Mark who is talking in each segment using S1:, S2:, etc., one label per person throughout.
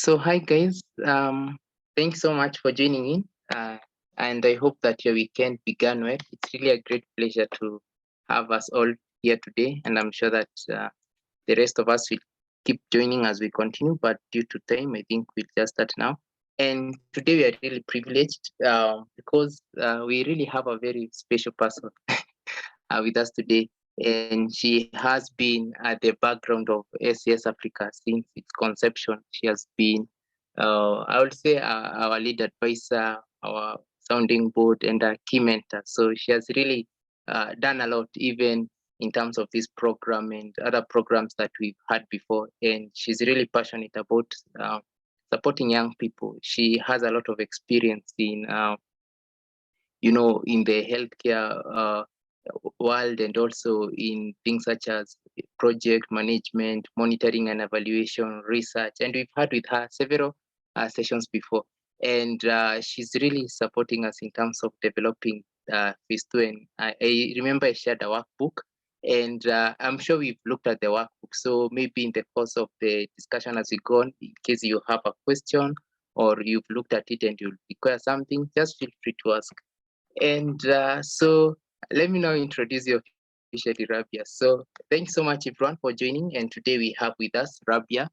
S1: So hi guys, thanks so much for joining in, and I hope that your weekend began well. It's really a great pleasure to have us all here today, and I'm sure that the rest of us will keep joining as we continue. But due to time, I think we'll just start now. And today we are really privileged because we really have a very special person with us today, and she has been at the background of SES Africa since its conception. She has been, I would say, our lead advisor, our sounding board, and a key mentor. So she has really done a lot, even in terms of this program and other programs that we've had before. And she's really passionate about supporting young people. She has a lot of experience in, in the healthcare world, and also in things such as project management, monitoring and evaluation, research. And we've had with her several sessions before. And she's really supporting us in terms of developing phase 2. And I remember I shared a workbook, and I'm sure we've looked at the workbook. So maybe in the course of the discussion as we go on, in case you have a question or you've looked at it and you require something, just feel free to ask. And so let me now introduce you officially, Rabia. So thanks so much, everyone, for joining. And today we have with us Rabia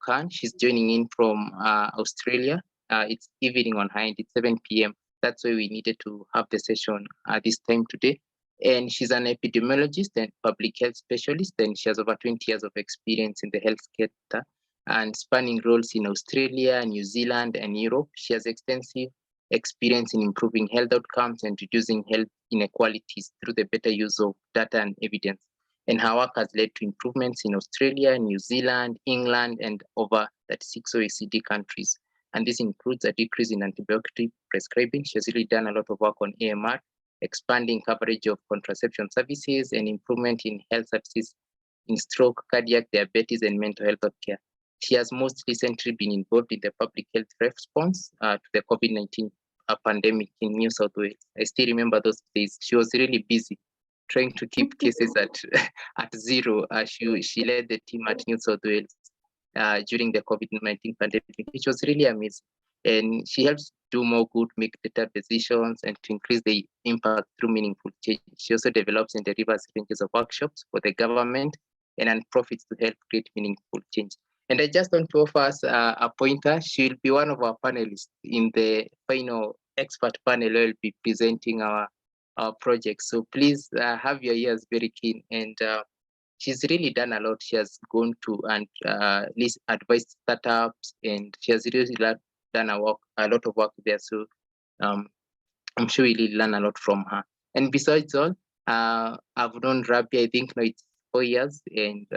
S1: Khan. She's joining in from Australia. It's evening on her end. It's 7 p.m. That's why we needed to have the session this time today. And she's an epidemiologist and public health specialist, and she has over 20 years of experience in the health sector and spanning roles in Australia, New Zealand, and Europe. She has extensive experience in improving health outcomes and reducing health inequalities through the better use of data and evidence. And her work has led to improvements in Australia, New Zealand, England, and over 36 OECD countries. And this includes a decrease in antibiotic prescribing. She has really done a lot of work on AMR, expanding coverage of contraception services, and improvement in health services in stroke, cardiac, diabetes, and mental health care. She has most recently been involved in the public health response to the COVID-19 pandemic in New South Wales. I still remember those days. She was really busy trying to keep cases at zero. She led the team at New South Wales during the COVID-19 pandemic, which was really amazing. And she helps do more good, make better decisions, and to increase the impact through meaningful change. She also develops and delivers ranges of workshops for the government and nonprofits to help create meaningful change. And I just want to offer us a pointer. She'll be one of our panelists in the final expert panel. We'll be presenting our project. So please have your ears very keen. And she's really done a lot. She has gone to and advised startups, and she has really done a lot of work there. So I'm sure we'll learn a lot from her. And besides all, I've known Rabia, I think now it's 4 years, and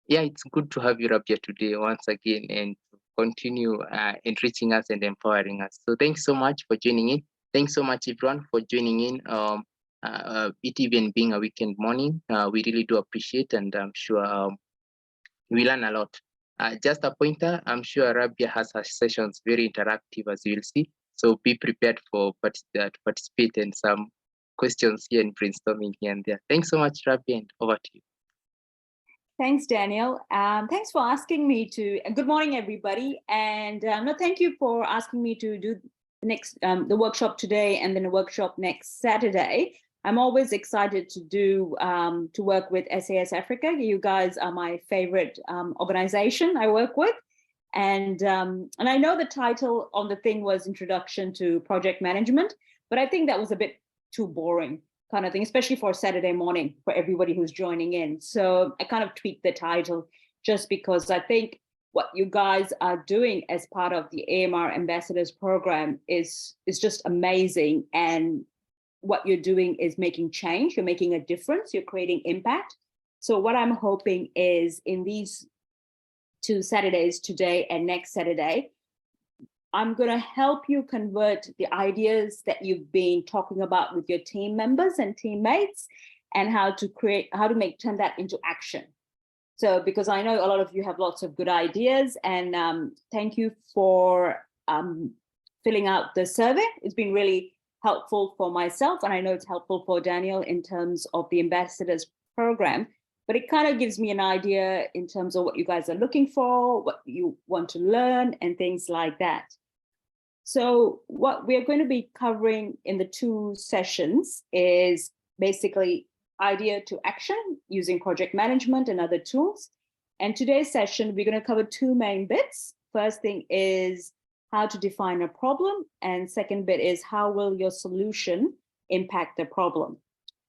S1: yeah, it's good to have you, Rabia, today once again, and continue enriching us and empowering us. So thanks so much for joining in. Thanks so much, everyone, for joining in. It even being a weekend morning, we really do appreciate, and I'm sure we learn a lot. Just a pointer, I'm sure Rabia has her sessions very interactive, as you'll see. So be prepared to participate in some questions here and brainstorming here and there. Thanks so much, Rabia, and over to you.
S2: Thanks, Daniel. Thanks for asking me to, good morning, everybody. And no, thank you for asking me to do the workshop today and then a workshop next Saturday. I'm always excited to work with SAS Africa. You guys are my favorite organization I work with. And I know the title on the thing was Introduction to Project Management, but I think that was a bit too boring kind of thing, especially for Saturday morning for everybody who's joining in. So I kind of tweaked the title just because I think what you guys are doing as part of the AMR Ambassadors Program is just amazing. And what you're doing is making change, you're making a difference, you're creating impact. So what I'm hoping is in these 2 Saturdays, today and next Saturday, I'm going to help you convert the ideas that you've been talking about with your team members and teammates, and how to turn that into action. So, because I know a lot of you have lots of good ideas, and thank you for filling out the survey. It's been really helpful for myself, and I know it's helpful for Daniel in terms of the Ambassadors Program, but it kind of gives me an idea in terms of what you guys are looking for, what you want to learn, and things like that. So what we're going to be covering in the 2 sessions is basically idea to action using project management and other tools. And today's session, we're going to cover 2 main bits. First thing is how to define a problem, and second bit is how will your solution impact the problem.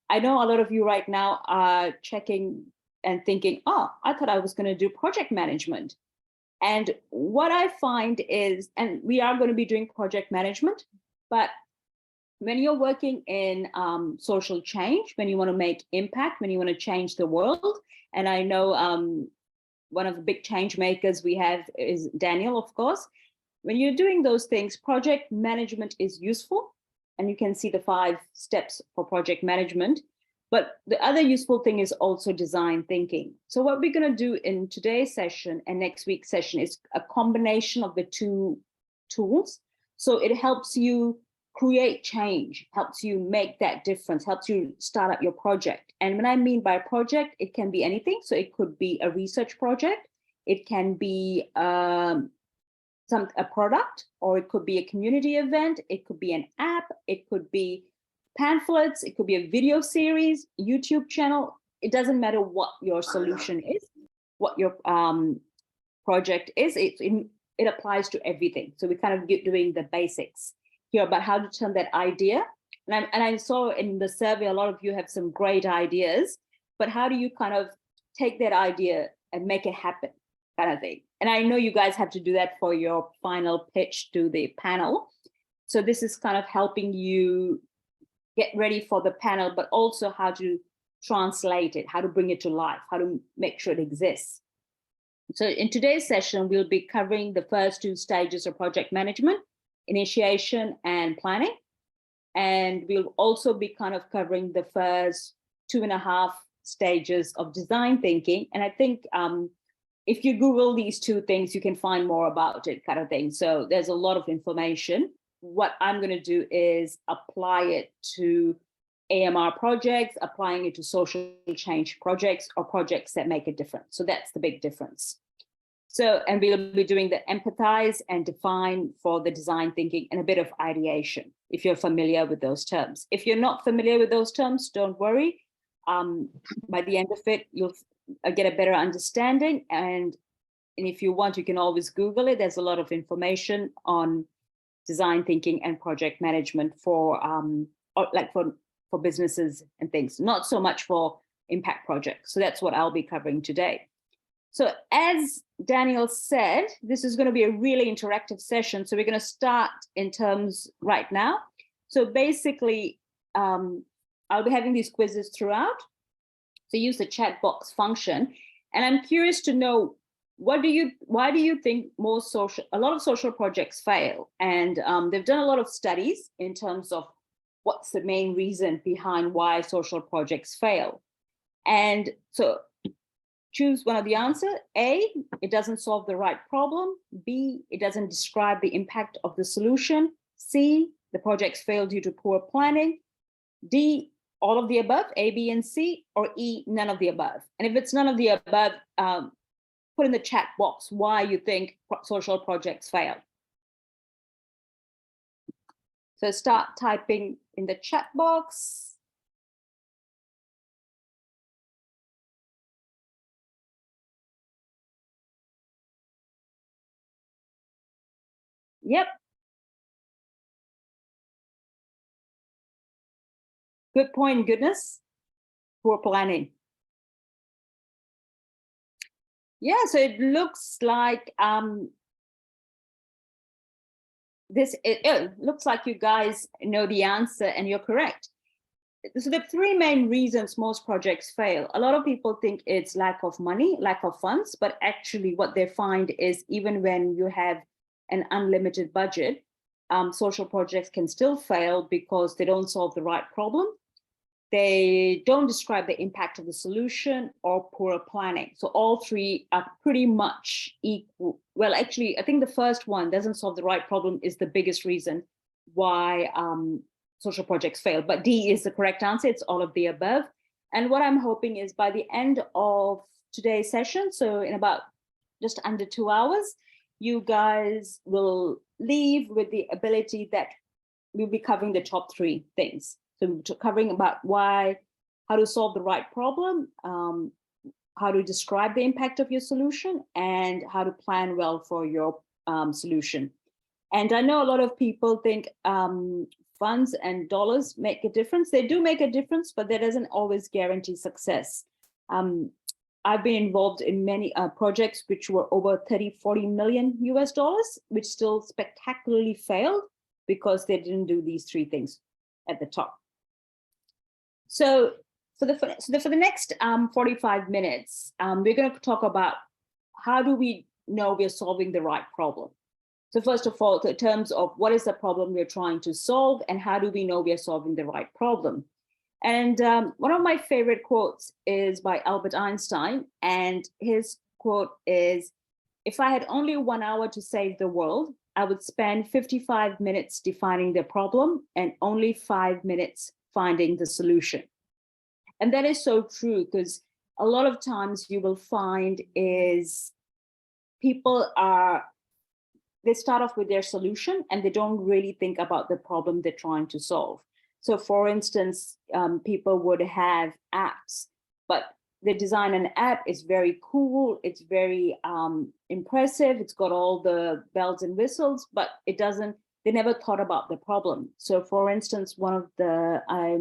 S2: I know a lot of you right now are checking and thinking, oh, I thought I was going to do project management. And what I find is, and we are going to be doing project management, but when you're working in social change, when you want to make impact, when you want to change the world, and I know one of the big change makers we have is Daniel, of course. When you're doing those things, project management is useful, and you can see the 5 steps for project management. But the other useful thing is also design thinking. So what we're going to do in today's session and next week's session is a combination of the 2 tools. So it helps you create change, helps you make that difference, helps you start up your project. And when I mean by project, it can be anything. So it could be a research project, it can be a product, or it could be a community event, it could be an app, it could be pamphlets, it could be a video series, YouTube channel. It doesn't matter what your solution is, what your project is, it applies to everything. So we're kind of doing the basics here about how to turn that idea. And I saw in the survey, a lot of you have some great ideas, but how do you kind of take that idea and make it happen, kind of thing. And I know you guys have to do that for your final pitch to the panel. So this is kind of helping you get ready for the panel, but also how to translate it, how to bring it to life, how to make sure it exists. So in today's session, we'll be covering the first 2 stages of project management, initiation and planning. And we'll also be kind of covering the first 2.5 stages of design thinking. And I think if you Google these 2 things, you can find more about it, kind of thing. So there's a lot of information. What I'm going to do is apply it to AMR projects, applying it to social change projects or projects that make a difference. So that's the big difference. So, and we'll be doing the empathize and define for the design thinking and a bit of ideation, if you're familiar with those terms. If you're not familiar with those terms, don't worry. By the end of it, you'll get a better understanding. And if you want, you can always Google it. There's a lot of information on design thinking and project management for businesses and things, not so much for impact projects. So that's what I'll be covering today. So as Daniel said, this is going to be a really interactive session. So we're going to start in terms right now. So basically, I'll be having these quizzes throughout. So use the chat box function. And I'm curious to know, why do you think a lot of social projects fail? And they've done a lot of studies in terms of what's the main reason behind why social projects fail. And so choose one of the answers. A, it doesn't solve the right problem. B, it doesn't describe the impact of the solution. C, the projects fail due to poor planning. D, all of the above, A, B, and C, or E, none of the above. And if it's none of the above, put in the chat box why you think social projects fail. So start typing in the chat box. Yep. Good point, goodness. Poor planning. Yeah, so it looks like it looks like you guys know the answer and you're correct. So the 3 main reasons most projects fail. A lot of people think it's lack of money, lack of funds, but actually what they find is even when you have an unlimited budget, social projects can still fail because they don't solve the right problem. They don't describe the impact of the solution or poor planning. So all 3 are pretty much equal. Well, actually, I think the first one, doesn't solve the right problem, is the biggest reason why social projects fail. But D is the correct answer. It's all of the above. And what I'm hoping is by the end of today's session, so in about just under 2 hours, you guys will leave with the ability that we'll be covering the top 3 things. So covering about how to solve the right problem, how to describe the impact of your solution, and how to plan well for your solution. And I know a lot of people think funds and dollars make a difference. They do make a difference, but that doesn't always guarantee success. I've been involved in many projects which were over 30-40 million US dollars, which still spectacularly failed because they didn't do these 3 things at the top. So for the next 45 minutes, we're going to talk about how do we know we're solving the right problem. So first of all, in terms of what is the problem we're trying to solve and how do we know we're solving the right problem? And one of my favorite quotes is by Albert Einstein, and his quote is, "If I had only 1 hour to save the world, I would spend 55 minutes defining the problem and only 5 minutes finding the solution." And that is so true, because a lot of times you will find is people they start off with their solution and they don't really think about the problem they're trying to solve. So for instance, people would have apps, but they design an app, it's very cool, it's very impressive, it's got all the bells and whistles, but they never thought about the problem. So for instance, I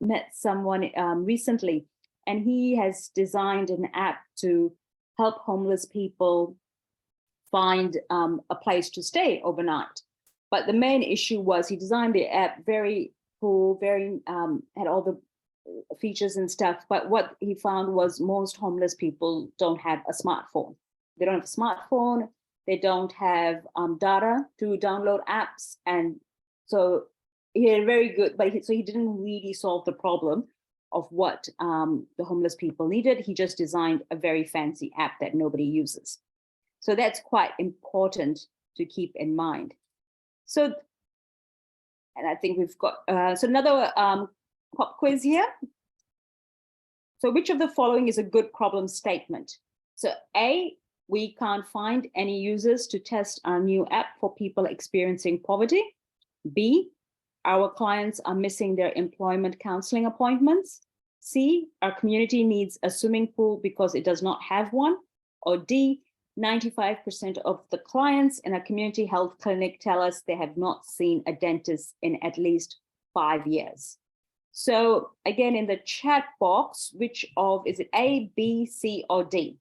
S2: met someone recently, and he has designed an app to help homeless people find a place to stay overnight. But the main issue was he designed the app very cool, very had all the features and stuff. But what he found was most homeless people don't have a smartphone. They don't have a smartphone. They don't have data to download apps. And so he had very good, so he didn't really solve the problem of what the homeless people needed. He just designed a very fancy app that nobody uses. So that's quite important to keep in mind. So, and I think we've got, so another pop quiz here. So which of the following is a good problem statement? So A, we can't find any users to test our new app for people experiencing poverty. B, our clients are missing their employment counseling appointments. C, our community needs a swimming pool because it does not have one. Or D, 95% of the clients in a community health clinic tell us they have not seen a dentist in at least 5 years. So again, in the chat box, is it A, B, C, or D?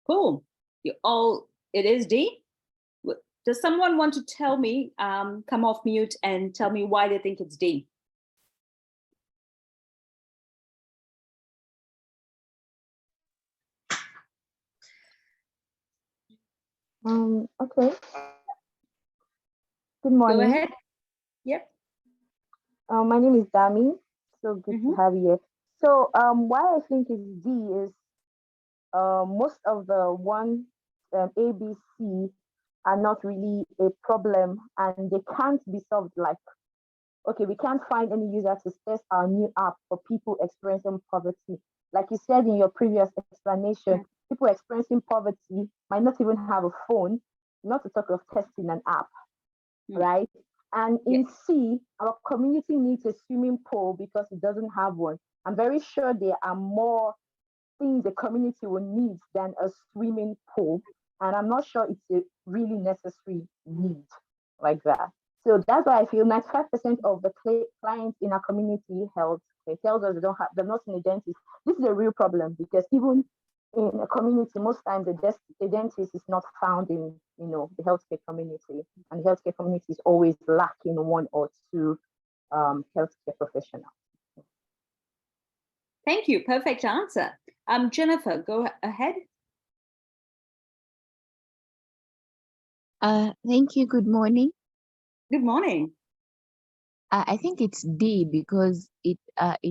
S2: Cool. It is D. Does someone want to tell me, come off mute and tell me why they think it's D?
S3: Okay. Good morning.
S2: Go ahead. Yep.
S3: My name is Dami. So good to have you here. So why I think it's D is most of the A, B, C are not really a problem, and they can't be solved. Like, okay, we can't find any user to test our new app for people experiencing poverty. Like you said in your previous explanation, people experiencing poverty might not even have a phone, not to talk of testing an app, right? And in C, our community needs a swimming pool because it doesn't have one. I'm very sure there are more things the community will need than a swimming pool. And I'm not sure it's a really necessary need like that. So that's why I feel 95% of the clients in our community health tells us they're not in a dentist. This is a real problem because even in a community, most times the dentist is not found in the healthcare community, and the healthcare community is always lacking 1 or 2 healthcare professionals.
S2: Thank you. Perfect answer. Jennifer, go ahead.
S4: Thank you. Good morning.
S2: Good morning.
S4: I think it's D because it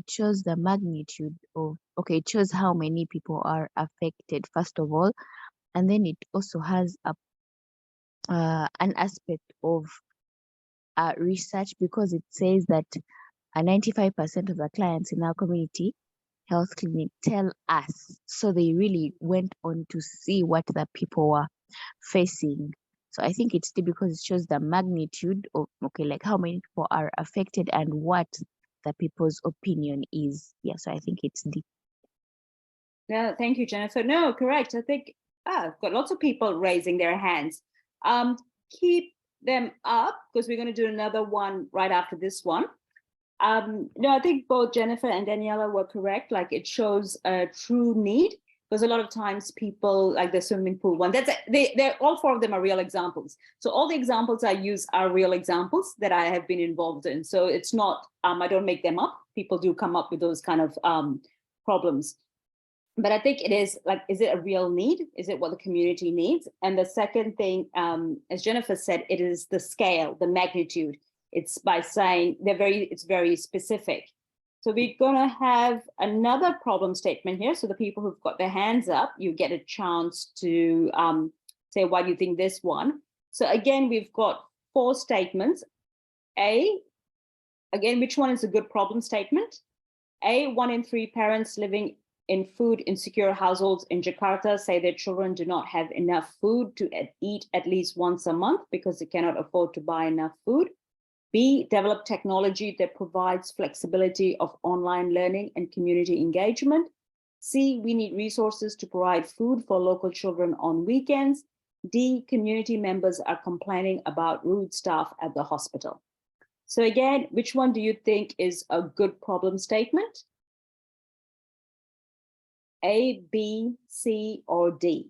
S4: shows the magnitude of, okay, it shows how many people are affected first of all, and then it also has a an aspect of research, because it says that 95% of the clients in our community health clinic tell us. So they really went on to see what the people were facing. So I think it's D because it shows the magnitude of, okay, like how many people are affected and what the people's opinion is. Yeah, so I think it's D.
S2: Yeah, thank you, Jennifer. No, correct. I think I've got lots of people raising their hands. Keep them up because we're going to do another one right after this one. No, I think both Jennifer and Daniela were correct. Like it shows a true need, because a lot of times people, like the swimming pool one, they're all four of them are real examples. So all the examples I use are real examples that I have been involved in. So it's not, I don't make them up. People do come up with those kind of problems. But I think it is like, is it a real need? Is it what the community needs? And the second thing, as Jennifer said, it is the scale, the magnitude. It's by saying it's very specific. So we're gonna have another problem statement here. So the people who've got their hands up, you get a chance to say why do you think this one. So again, we've got 4 statements. A, again, which one is a good problem statement? A, 1 in 3 parents living in food insecure households in Jakarta say their children do not have enough food to eat at least once a month because they cannot afford to buy enough food. B, develop technology that provides flexibility of online learning and community engagement. C, we need resources to provide food for local children on weekends. D, community members are complaining about rude staff at the hospital. So again, which one do you think is a good problem statement? A, B, C, or D?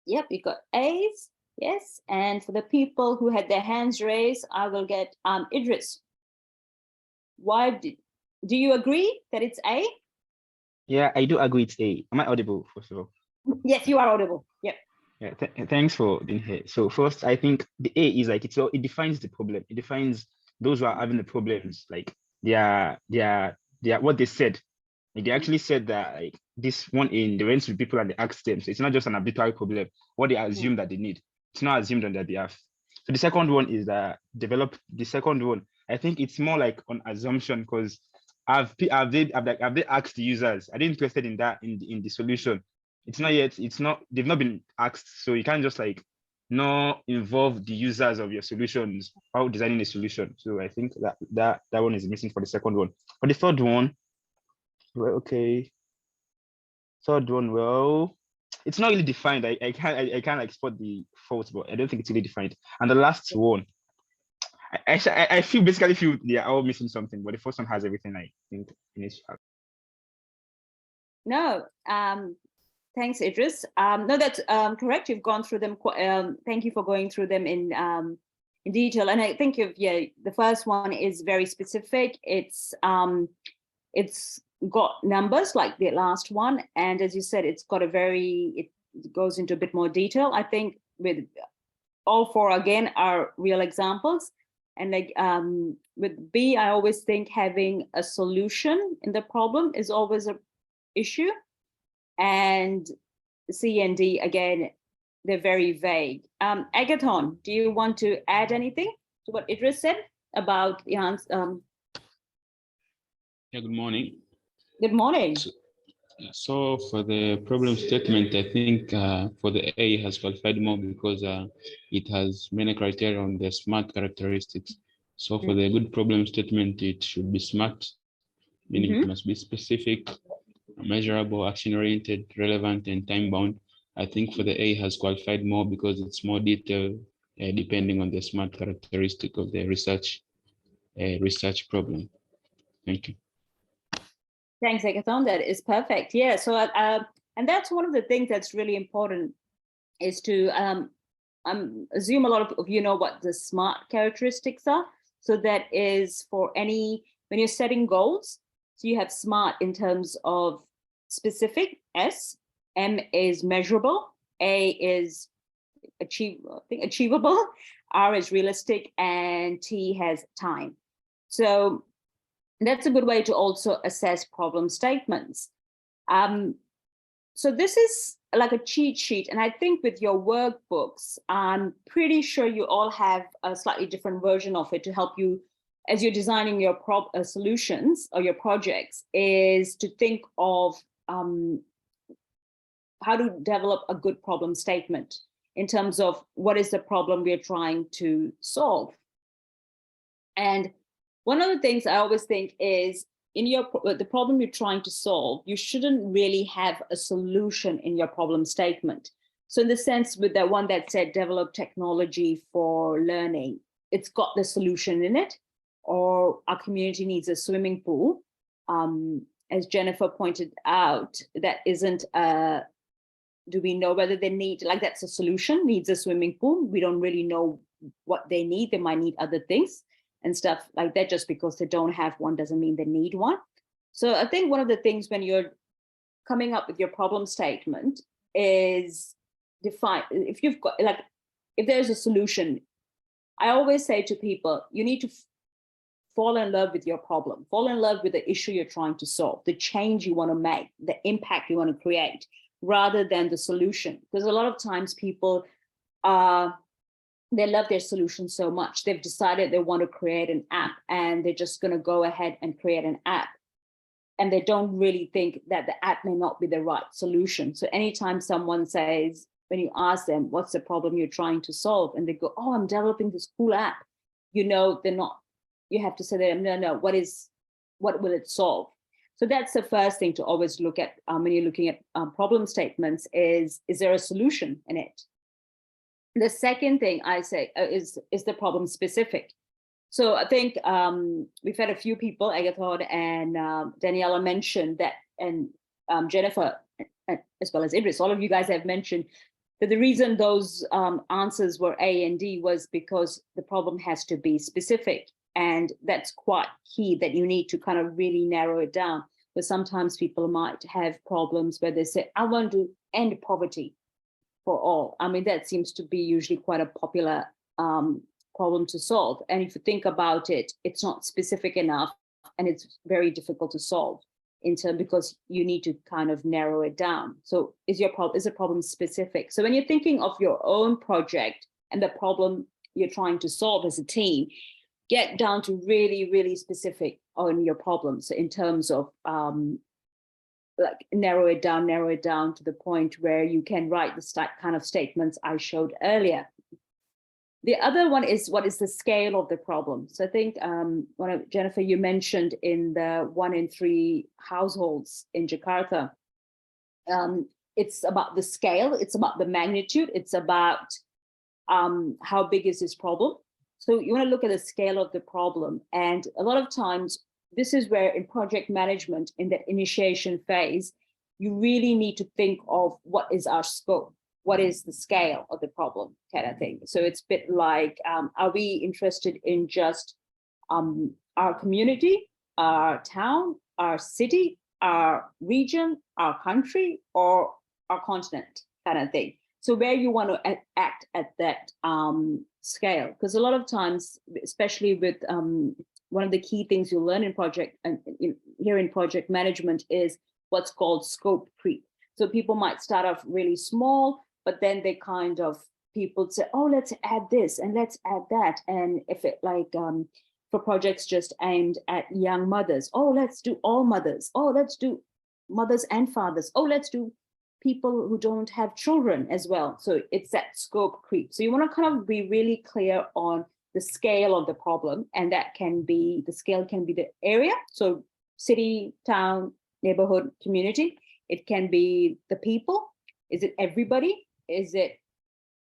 S2: Yep, you got A's, yes. And for the people who had their hands raised, I will get Idris. Why do you agree that it's A?
S5: Yeah, I do agree it's A. Am I audible, first of all?
S2: Yes, you are audible. Yep.
S5: Yeah, thanks for being here. So first, I think the A is like, it defines the problem. It defines those who are having the problems, like they are what they said. Like they actually said that like this one in they went to people and they asked them. So it's not just an arbitrary problem. What they assume that they need, it's not assumed on their behalf. So the second one is develop. The second one, I think it's more like on assumption, because have they asked the users? Are they interested in that in the solution? It's not yet. They've not been asked. So you can't just like not involve the users of your solutions while designing a solution. So I think that one is missing for the second one. For the third one, well, okay. Third one, well, it's not really defined. I can't like spot the fault, but I don't think it's really defined. And the last one, I basically feel they are all missing something, but the first one has everything I think in its.
S2: No, thanks, Idris. No, that's correct. You've gone through them. Thank you for going through them in detail. And I think the first one is very specific. It's got numbers like the last one, and as you said, it goes into a bit more detail. I think with all 4 again are real examples. And like with B, I always think having a solution in the problem is always an issue. And C and D, again, they're very vague. Agathon, do you want to add anything to what Idris said about the answer?
S6: Yeah, good morning.
S2: Good morning.
S6: So for the problem statement, I think for the A has qualified more because it has many criteria on the SMART characteristics. So for the good problem statement, it should be SMART, meaning it must be specific, measurable, action-oriented, relevant, and time-bound. I think for the A has qualified more because it's more detailed, depending on the SMART characteristic of the research problem. Thank you.
S2: Thanks, Agathon. That is perfect. Yeah. So, and that's one of the things that's really important is to assume a lot of you know what the SMART characteristics are. So that is for when you're setting goals. So you have SMART in terms of specific, S, M is measurable, A is achievable, R is realistic, and T has time. So that's a good way to also assess problem statements. So this is like a cheat sheet. And I think with your workbooks, I'm pretty sure you all have a slightly different version of it to help you as you're designing your solutions or your projects, is to think of how to develop a good problem statement in terms of what is the problem we're trying to solve. And one of the things I always think is in the problem you're trying to solve, you shouldn't really have a solution in your problem statement. So in the sense with the one that said develop technology for learning, it's got the solution in it, or our community needs a swimming pool. As Jennifer pointed out, that isn't do we know whether they need, like that's a solution, needs a swimming pool. We don't really know what they need. They might need other things and stuff like that. Just because they don't have one doesn't mean they need one. So I think one of the things when you're coming up with your problem statement is define, if you've got, like, if there's a solution, I always say to people, you need to fall in love with your problem, fall in love with the issue you're trying to solve, the change you want to make, the impact you want to create, rather than the solution. Because a lot of times people, they love their solution so much. They've decided they want to create an app and they're just going to go ahead and create an app. And they don't really think that the app may not be the right solution. So anytime someone says, when you ask them, what's the problem you're trying to solve? And they go, oh, I'm developing this cool app. You know, they're not, you have to say to them, no, what will it solve? So that's the first thing to always look at when you're looking at problem statements is there a solution in it? The second thing I say is the problem specific? So I think we've had a few people, Agathon and Daniela mentioned that, and Jennifer, as well as Idris, all of you guys have mentioned that the reason those answers were A and D was because the problem has to be specific. And that's quite key, that you need to kind of really narrow it down. But sometimes people might have problems where they say, I want to end poverty for all. I mean, that seems to be usually quite a popular problem to solve. And if you think about it, it's not specific enough and it's very difficult to solve because you need to kind of narrow it down. So is the problem specific? So when you're thinking of your own project and the problem you're trying to solve as a team, get down to really, really specific on your problems in terms of like narrow it down to the point where you can write the kind of statements I showed earlier. The other one is, what is the scale of the problem? So I think Jennifer, you mentioned in the 1 in 3 households in Jakarta, it's about the scale, it's about the magnitude, it's about how big is this problem. So you want to look at the scale of the problem. And a lot of times, this is where in project management, in that initiation phase, you really need to think of what is our scope, what is the scale of the problem kind of thing. So it's a bit like, are we interested in just our community, our town, our city, our region, our country, or our continent kind of thing? So where you want to act at that scale, because a lot of times, especially with one of the key things you'll learn in project and here in project management is what's called scope creep. So people might start off really small, but then they people say, oh, let's add this and let's add that. And if it for projects just aimed at young mothers, oh, let's do all mothers. Oh, let's do mothers and fathers. Oh, let's do people who don't have children as well. So it's that scope creep. So you want to kind of be really clear on the scale of the problem, and that can be, the scale can be the area. So city, town, neighborhood, community. It can be the people. Is it everybody? Is it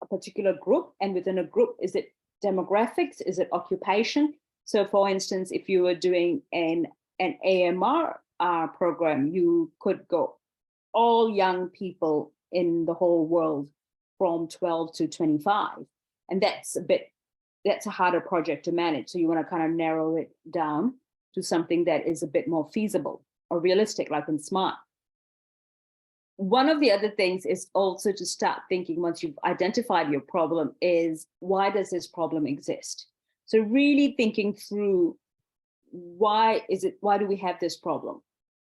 S2: a particular group? And within a group, is it demographics? Is it occupation? So for instance, if you were doing an AMR program, you could go all young people in the whole world from 12 to 25. And that's a harder project to manage. So you want to kind of narrow it down to something that is a bit more feasible or realistic, like in SMART. one of the other things is also to start thinking, once you've identified your problem, is why does this problem exist? So really thinking through, why do we have this problem?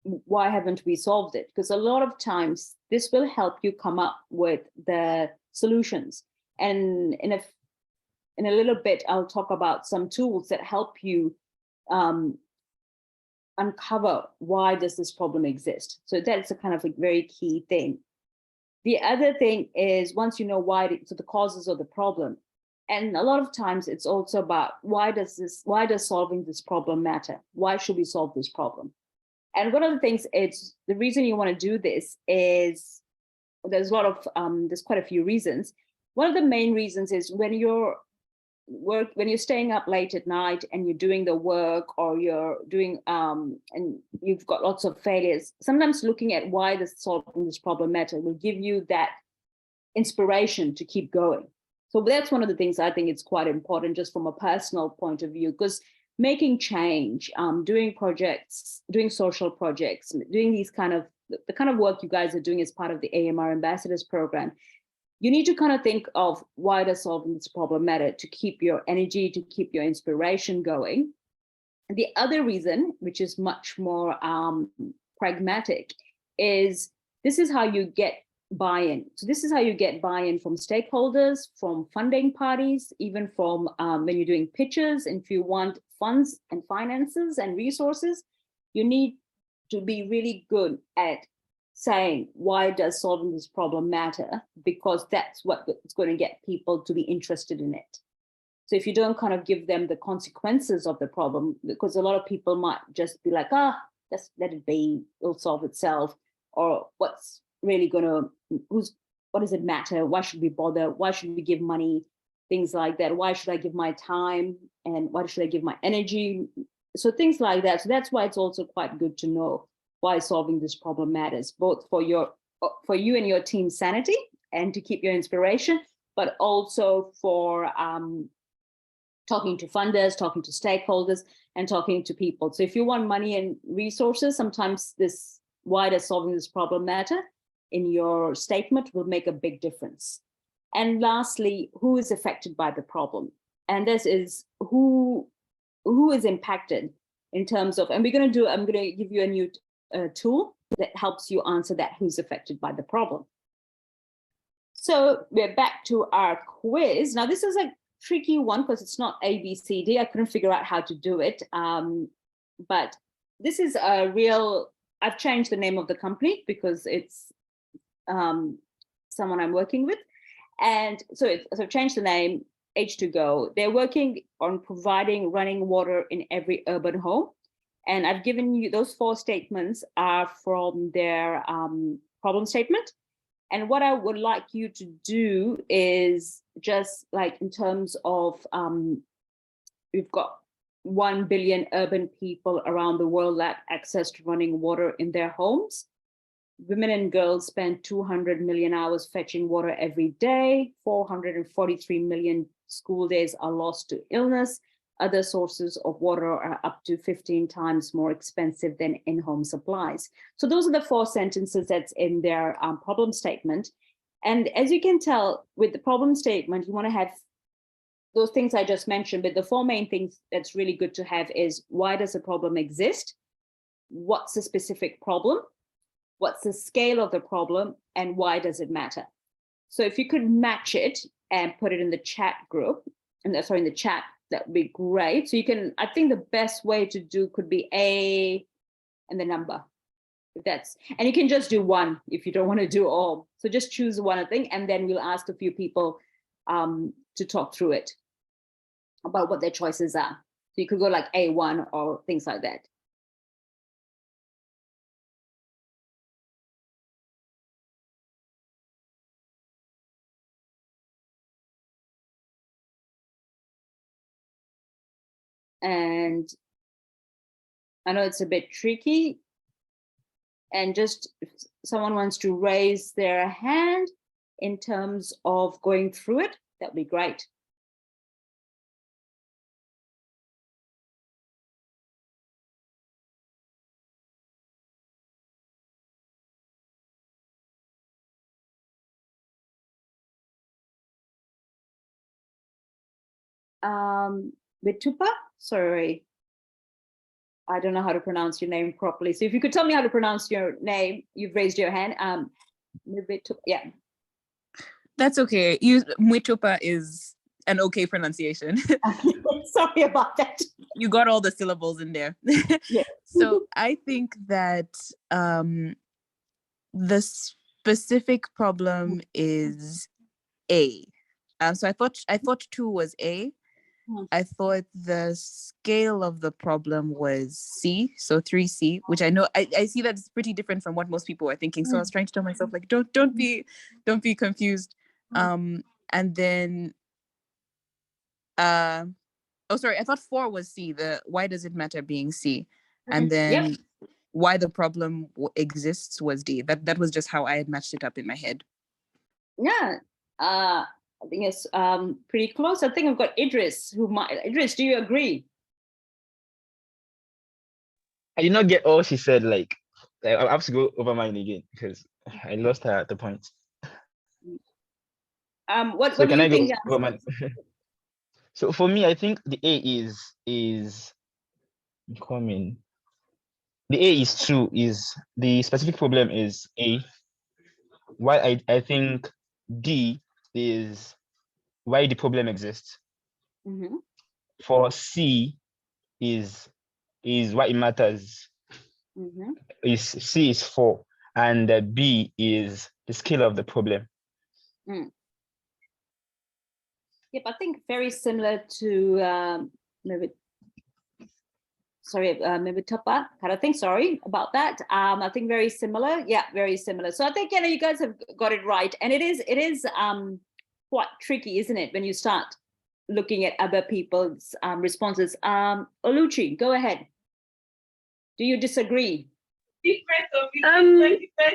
S2: Why haven't we solved it? Because a lot of times this will help you come up with the solutions. And in a little bit, I'll talk about some tools that help you uncover why does this problem exist. So that's a kind of a very key thing. The other thing is, once you know why, so the causes of the problem, and a lot of times it's also about why does solving this problem matter? Why should we solve this problem? And one of the things, it's the reason you want to do this is there's quite a few reasons. One of the main reasons is when you're staying up late at night and you're doing the work, or you're doing and you've got lots of failures, sometimes looking at why solving this problem matter will give you that inspiration to keep going. So that's one of the things I think it's quite important, just from a personal point of view, because making change, doing projects, doing social projects, doing the kind of work you guys are doing as part of the AMR Ambassadors Program, you need to kind of think of why does solving this problem matter, to keep your energy, to keep your inspiration going. And the other reason, which is much more pragmatic, is this is how you get buy-in. So this is how you get buy-in from stakeholders, from funding parties, even from when you're doing pitches. And if you want funds and finances and resources, you need to be really good at saying, why does solving this problem matter? Because that's what's going to get people to be interested in it. So if you don't kind of give them the consequences of the problem, because a lot of people might just be like, just let it be, it'll solve itself. Or what's really going to, what does it matter? Why should we bother? Why should we give money? Things like that. Why should I give my time? And why should I give my energy? So things like that. So that's why it's also quite good to know why solving this problem matters, both for you and your team's sanity and to keep your inspiration, but also for talking to funders, talking to stakeholders, and talking to people. So if you want money and resources, sometimes this why does solving this problem matter in your statement will make a big difference. And lastly, who is affected by the problem? And this is who is impacted in terms of, and I'm going to give you a new tool that helps you answer that, who's affected by the problem. So we're back to our quiz. Now this is a tricky one because it's not A, B, C, D. I couldn't figure out how to do it. But this is a real, I've changed the name of the company because it's someone I'm working with. And so I've changed the name, H2Go. They're working on providing running water in every urban home. And I've given you, those 4 statements are from their problem statement. And what I would like you to do is just like in terms of, we've got 1 billion urban people around the world lack access to running water in their homes. Women and girls spend 200 million hours fetching water every day. 443 million school days are lost to illness. Other sources of water are up to 15 times more expensive than in-home supplies. So those are the 4 sentences that's in their problem statement. And as you can tell, with the problem statement, you want to have those things I just mentioned, but the 4 main things that's really good to have is, why does a problem exist? What's the specific problem? What's the scale of the problem? And why does it matter? So if you could match it and put it in the chat group, in the chat, that would be great. So you can, I think the best way to do could be A and the number. If that's, and you can just do 1 if you don't want to do all. So just choose one thing, and then we'll ask a few people to talk through it about what their choices are. So you could go like A1 or things like that. And I know it's a bit tricky, and just if someone wants to raise their hand in terms of going through it, that'd be great. Vitupa, sorry. I don't know how to pronounce your name properly. So if you could tell me how to pronounce your name, you've raised your hand. Yeah.
S7: That's okay. Mwitupa is an okay pronunciation.
S2: Sorry about that.
S7: You got all the syllables in there.
S2: Yeah.
S7: So I think that the specific problem is A. So I thought 2 was A. I thought the scale of the problem was C, so 3C, which I know I see that's pretty different from what most people are thinking. So I was trying to tell myself, like, don't be confused. And then oh sorry, I thought 4 was C, the why does it matter being C, and then why the problem exists was D. That was just how I had matched it up in my head.
S2: Yeah. I think it's pretty close. I think I've got Idris. Idris, do you agree?
S5: I did not get all she said. Like, I have to go over mine again because I lost her at the point.
S2: What do you think?
S5: So for me, I think the A is coming. The A is 2. Is the specific problem is A. Why I think D is why the problem exists. For C is why it matters. C is 4, and B is the scale of the problem.
S2: Yep, I think very similar to maybe Tapa kind of thing. Sorry about that. I think very similar. Yeah, very similar. So I think you guys have got it right, and it is quite tricky, isn't it, when you start looking at other people's responses. Oluchi, go ahead. Do you disagree?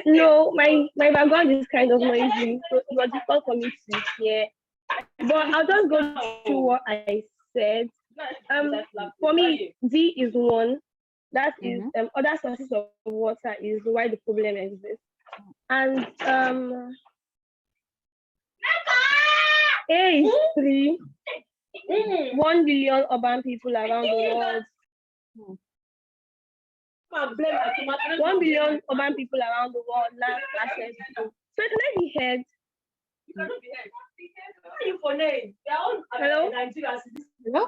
S8: No, my background is kind of noisy, so it was difficult for me to hear. But I'll just go through what I said. For me, D is 1. That is other sources of water is why the problem exists. And A is 3. 1 billion urban people around the world. 1 billion urban people around the world lack access to. So it may be heard. Hello?
S2: Hello?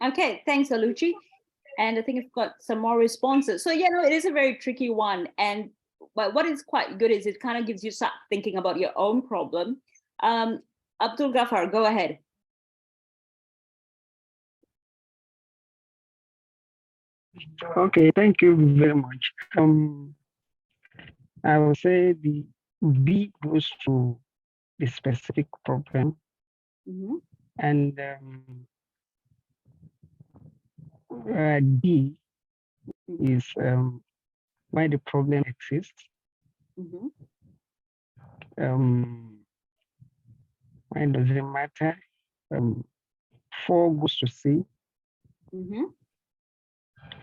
S2: Okay, thanks, Oluchi. And I think I've got some more responses. So it is a very tricky one. But what is quite good is it kind of gives you start thinking about your own problem. Abdul Ghaffar, go ahead.
S9: Okay, thank you very much. I will say the B goes to the specific problem, and D is why the problem exists. Why does it matter? 4 goes to C.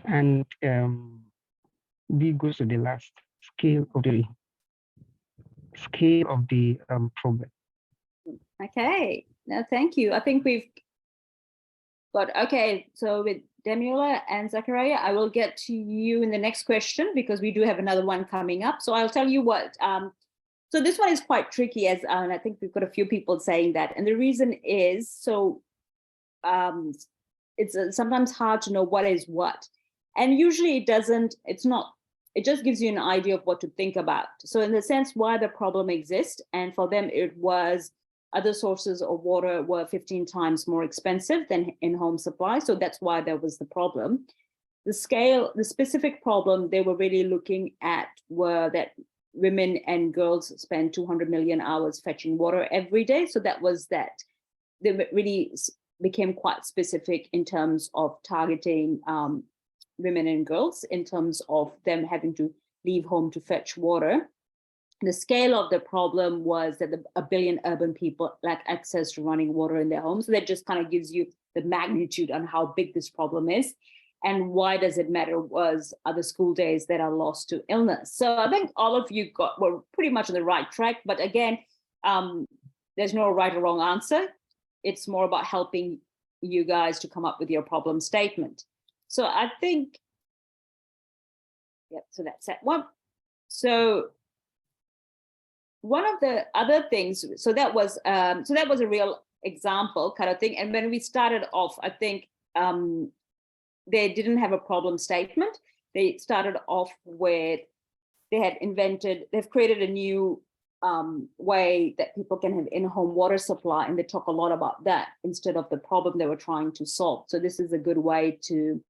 S9: And B goes to the last scale of the problem.
S2: Okay, no, thank you. I think we've got, okay, so with Demula and Zachariah, I will get to you in the next question because we do have another one coming up. So I'll tell you what, so this one is quite tricky as, and I think we've got a few people saying that. And the reason is, so it's sometimes hard to know what is what. And usually it just gives you an idea of what to think about. So in the sense why the problem exists, and for them it was other sources of water were 15 times more expensive than in-home supply. So that's why there was the problem. The specific problem they were really looking at were that women and girls spend 200 million hours fetching water every day. So that was that. They really became quite specific in terms of targeting women and girls in terms of them having to leave home to fetch water. The scale of the problem was that 1 billion urban people lack access to running water in their homes. So that just kind of gives you the magnitude on how big this problem is. And why does it matter was other school days that are lost to illness. So I think all of you were pretty much on the right track. But again, there's no right or wrong answer. It's more about helping you guys to come up with your problem statement. So I think, yeah, so that's that one. So one of the other things, so that was a real example kind of thing. And when we started off, I think they didn't have a problem statement. They started off with, they've created a new way that people can have in-home water supply, and they talk a lot about that instead of the problem they were trying to solve. So this is a good way to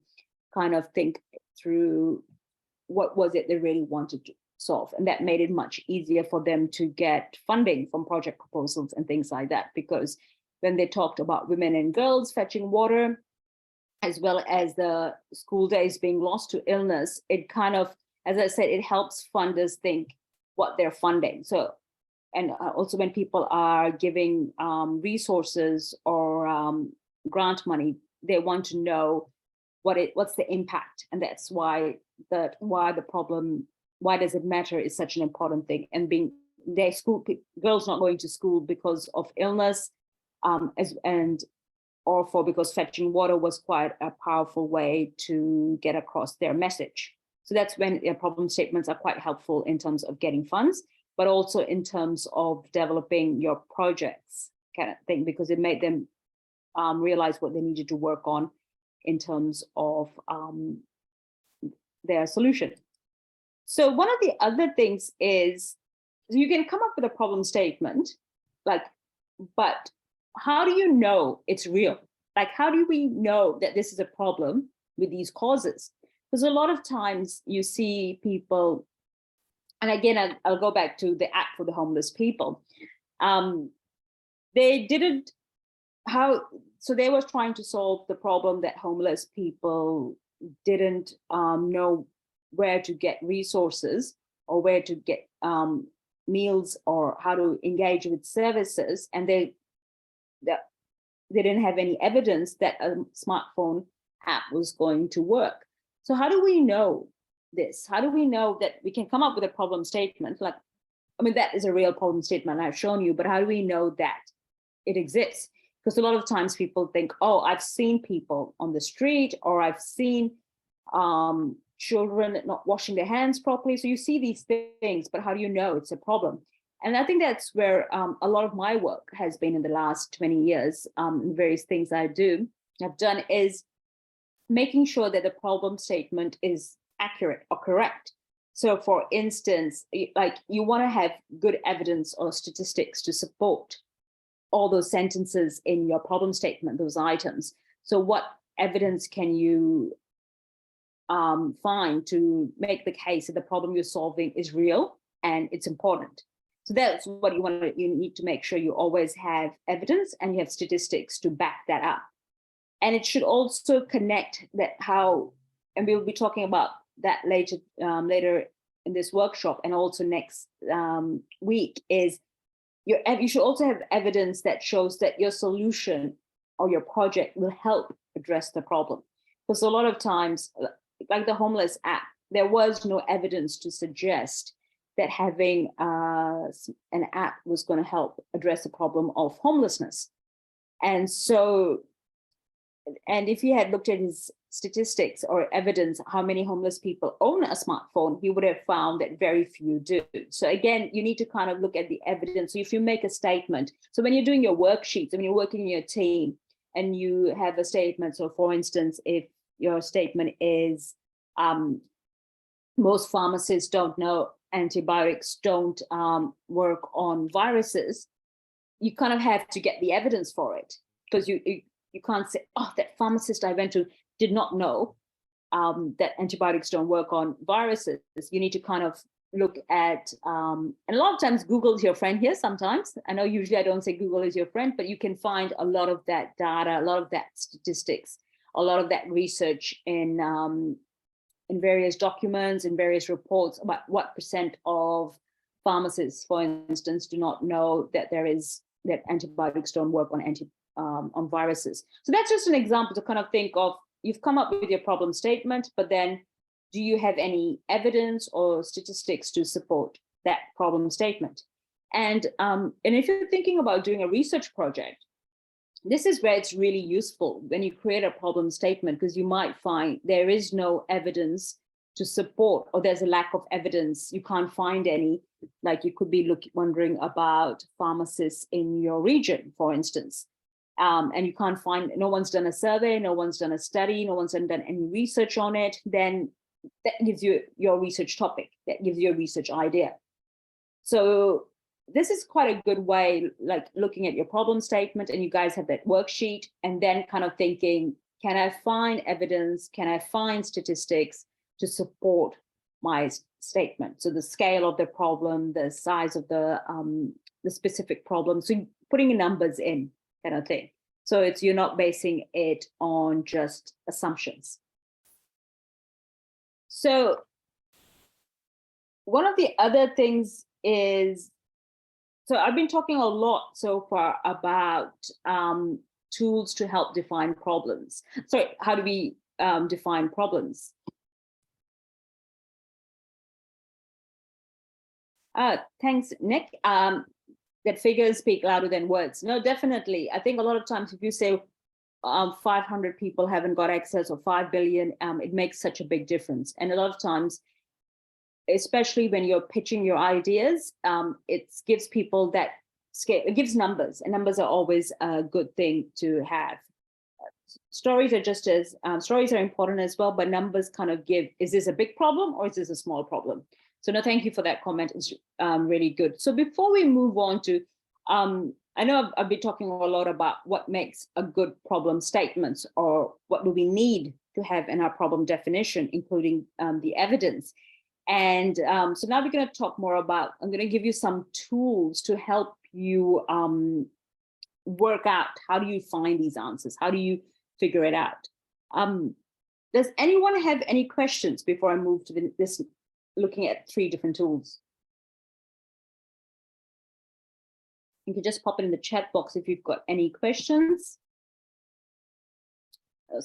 S2: kind of think through what was it they really wanted to solve, and that made it much easier for them to get funding from project proposals and things like that, because when they talked about women and girls fetching water, as well as the school days being lost to illness, it kind of, as I said, it helps funders think what they're funding. So, and also when people are giving resources or grant money, they want to know what's the impact, and that's why the problem, why does it matter, is such an important thing. And being their girls not going to school because of illness, because fetching water was quite a powerful way to get across their message. So that's when their problem statements are quite helpful in terms of getting funds, but also in terms of developing your projects kind of thing, because it made them realize what they needed to work on in terms of their solution. So one of the other things is you can come up with a problem statement, but how do you know it's real? Like, how do we know that this is a problem with these causes? Because a lot of times you see people, and again, I'll go back to the Act for the Homeless People. They were trying to solve the problem that homeless people didn't know where to get resources or where to get meals or how to engage with services, and they didn't have any evidence that a smartphone app was going to work. So how do we know this? How do we know that we can come up with a problem statement? Like, I mean, that is a real problem statement I've shown you, but how do we know that it exists? Because a lot of times people think, oh, I've seen people on the street, or I've seen children not washing their hands properly. So you see these things, but how do you know it's a problem? And I think that's where a lot of my work has been in the last 20 years, various things I've done is making sure that the problem statement is accurate or correct. So for instance, like you want to have good evidence or statistics to support all those sentences in your problem statement, those items. So what evidence can you find to make the case that the problem you're solving is real and it's important? So that's what you need to make sure you always have evidence and you have statistics to back that up. And it should also connect that and we'll be talking about that later in this workshop and also next week, is you should also have evidence that shows that your solution or your project will help address the problem. Because a lot of times, like the homeless app, there was no evidence to suggest that having an app was going to help address the problem of homelessness. And so, and if he had looked at his statistics or evidence, how many homeless people own a smartphone, he would have found that very few do. So again, you need to kind of look at the evidence. So if you make a statement, so when you're doing your worksheets, when you're working in your team and you have a statement, so for instance, if your statement is most pharmacists don't know antibiotics don't work on viruses, you kind of have to get the evidence for it, because you can't say, oh, that pharmacist I went to did not know that antibiotics don't work on viruses. You need to kind of look at, and a lot of times Google's your friend here sometimes. I know usually I don't say Google is your friend, but you can find a lot of that data, a lot of that statistics, a lot of that research in various documents, in various reports about what % of pharmacists, for instance, do not know that that antibiotics don't work on viruses. So that's just an example to kind of think of. You've come up with your problem statement, but then do you have any evidence or statistics to support that problem statement? And if you're thinking about doing a research project, this is where it's really useful when you create a problem statement, because you might find there is no evidence to support, or there's a lack of evidence. You can't find any, like you could be wondering about pharmacists in your region, for instance. And you can't find, no one's done a survey, no one's done a study, no one's done any research on it, then that gives you your research topic, that gives you a research idea. So this is quite a good way, like looking at your problem statement, and you guys have that worksheet, and then kind of thinking, can I find evidence? Can I find statistics to support my statement? So the scale of the problem, the size of the specific problem. So putting numbers in, kind of thing. So it's, you're not basing it on just assumptions. So one of the other things is, so I've been talking a lot so far about tools to help define problems. So how do we define problems? Thanks, Nick. That figures speak louder than words. No, definitely. I think a lot of times if you say 500 people haven't got access, or 5 billion, it makes such a big difference. And a lot of times, especially when you're pitching your ideas, it gives people that scale, it gives numbers, and numbers are always a good thing to have. Stories are just as, stories are important as well, but numbers kind of give, is this a big problem or is this a small problem? So no, thank you for that comment. It's really good. So before we move on to, I know I've been talking a lot about what makes a good problem statement, or what do we need to have in our problem definition, including the evidence. And so now we're going to talk more about, I'm going to give you some tools to help you work out, how do you find these answers? How do you figure it out? Does anyone have any questions before I move to this, looking at 3 different tools? You can just pop it in the chat box if you've got any questions.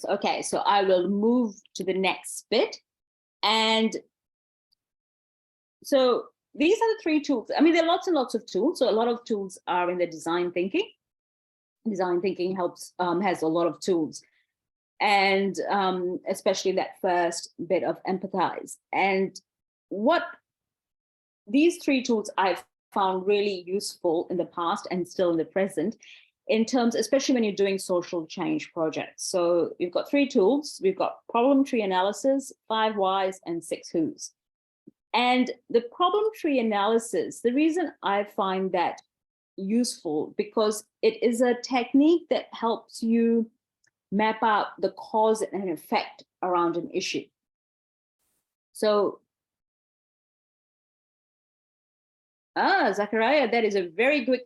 S2: Okay, so I will move to the next bit. And so these are the 3 tools. I mean, there are lots and lots of tools. So a lot of tools are in the design thinking. Design thinking helps, has a lot of tools. And especially that first bit of empathize. And what these 3 tools I've found really useful in the past and still in the present, in terms, especially when you're doing social change projects. So we've got 3 tools. We've got problem tree analysis, 5 whys, and 6 whos. And the problem tree analysis, the reason I find that useful, because it is a technique that helps you map out the cause and effect around an issue. So, Zachariah, that is a very good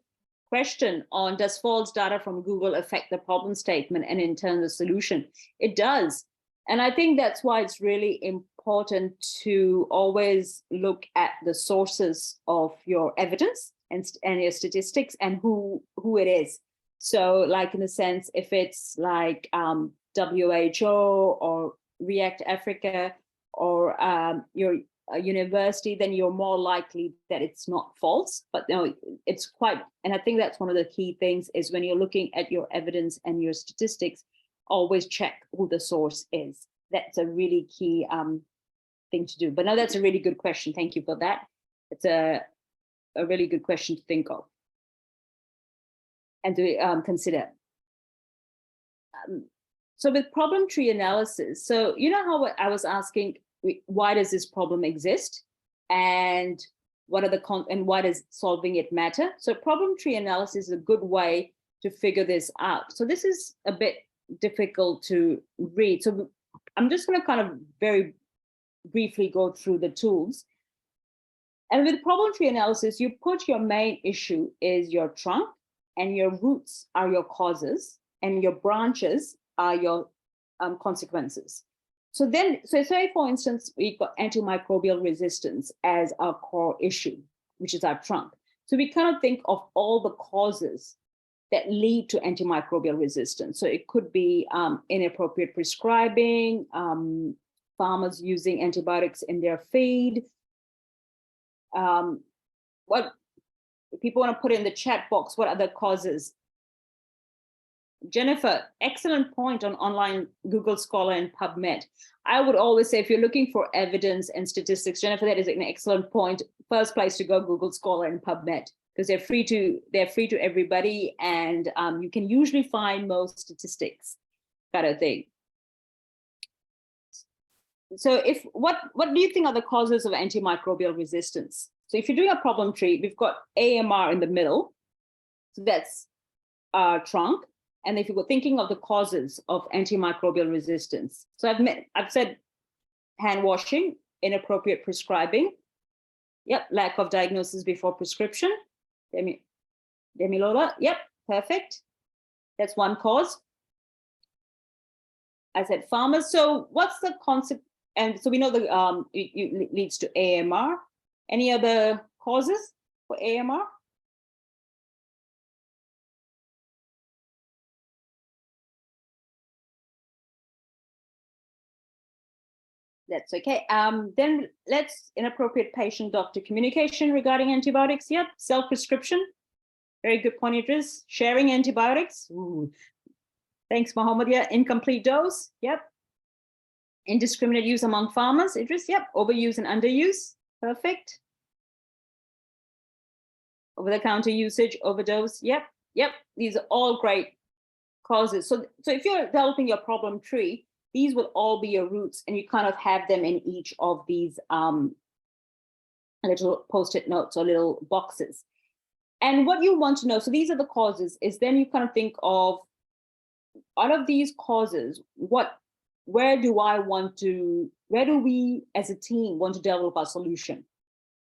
S2: question on, does false data from Google affect the problem statement and in turn the solution? It does. And I think that's why it's really important to always look at the sources of your evidence and your statistics and who it is. So like in a sense, if it's like WHO or React Africa or your university, then you're more likely that it's not false. But no, it's quite, and I think that's one of the key things is when you're looking at your evidence and your statistics, always check who the source is. That's a really key thing to do. But no, that's a really good question. Thank you for that. It's a really good question to think of and to consider. So with problem tree analysis, so you know how I was asking, why does this problem exist? And what are the and why does solving it matter? So problem tree analysis is a good way to figure this out. So this is a bit difficult to read. So I'm just going to kind of very briefly go through the tools. And with problem tree analysis, you put your main issue is your trunk, and your roots are your causes, and your branches are your consequences. So then, so say for instance, we've got antimicrobial resistance as our core issue, which is our trunk. So we kind of think of all the causes that lead to antimicrobial resistance. So it could be inappropriate prescribing, farmers using antibiotics in their feed. What if people want to put in the chat box, what other causes? Jennifer, excellent point on online Google Scholar and PubMed. I would always say if you're looking for evidence and statistics, Jennifer, that is an excellent point. First place to go, Google Scholar and PubMed, because they're free to everybody, and you can usually find most statistics, kind of thing. So what do you think are the causes of antimicrobial resistance? So if you're doing a problem tree, we've got AMR in the middle. So that's our trunk. And if you were thinking of the causes of antimicrobial resistance, so I've said hand washing, inappropriate prescribing, yep, lack of diagnosis before prescription, Demilola, yep, perfect. That's one cause. I said farmers. So what's the concept? And so we know the it leads to AMR. Any other causes for AMR? That's okay. Then let's inappropriate patient-doctor communication regarding antibiotics. Yep, self-prescription. Very good point, Idris. Sharing antibiotics. Ooh. Thanks, Mohammed. Yeah, incomplete dose. Yep. Indiscriminate use among farmers. Idris. Yep. Overuse and underuse. Perfect. Over-the-counter usage, overdose. Yep. Yep. These are all great causes. So if you're developing your problem tree, these will all be your roots, and you kind of have them in each of these little post-it notes or little boxes. And what you want to know, so these are the causes, is then you kind of think of, out of these causes, where do we as a team want to develop our solution?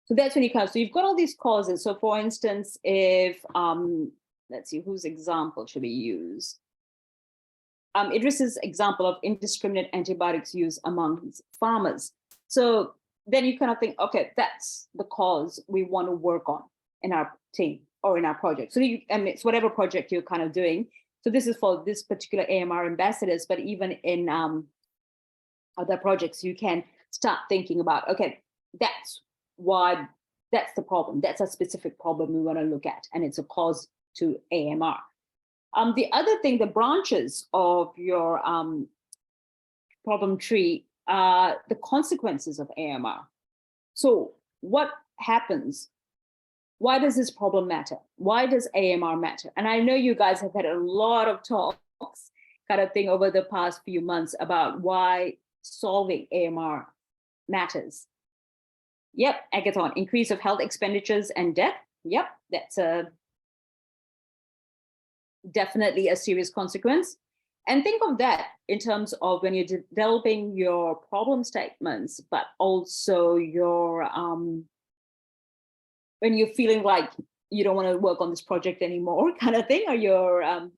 S2: So that's when you so you've got all these causes. So for instance, if, let's see, whose example should we use? Idris's example of indiscriminate antibiotics use among farmers. So then you kind of think, okay, that's the cause we want to work on in our team or in our project. So it's whatever project you're kind of doing. So this is for this particular AMR ambassadors, but even in other projects, you can start thinking about, okay, that's the problem. That's a specific problem we want to look at, and it's a cause to AMR. The other thing, the branches of your problem tree are the consequences of AMR. So what happens? Why does this problem matter? Why does AMR matter? And I know you guys have had a lot of talks kind of thing over the past few months about why solving AMR matters. Yep, Agathon, increase of health expenditures and death. Yep, that's definitely a serious consequence. And think of that in terms of when you're developing your problem statements, but also your when you're feeling like you don't want to work on this project anymore, kind of thing, or your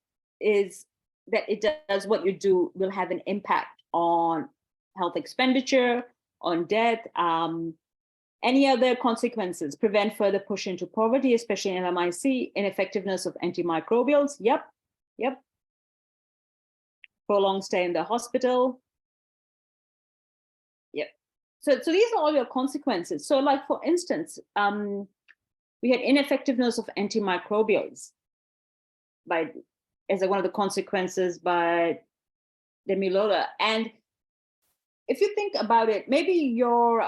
S2: is that it does what you do will have an impact on health expenditure, on death. Any other consequences? Prevent further push into poverty, especially in LMIC, ineffectiveness of antimicrobials. Yep, yep. Prolonged stay in the hospital. Yep. So these are all your consequences. So like, for instance, we had ineffectiveness of antimicrobials as one of the consequences by Demilola. And if you think about it, maybe your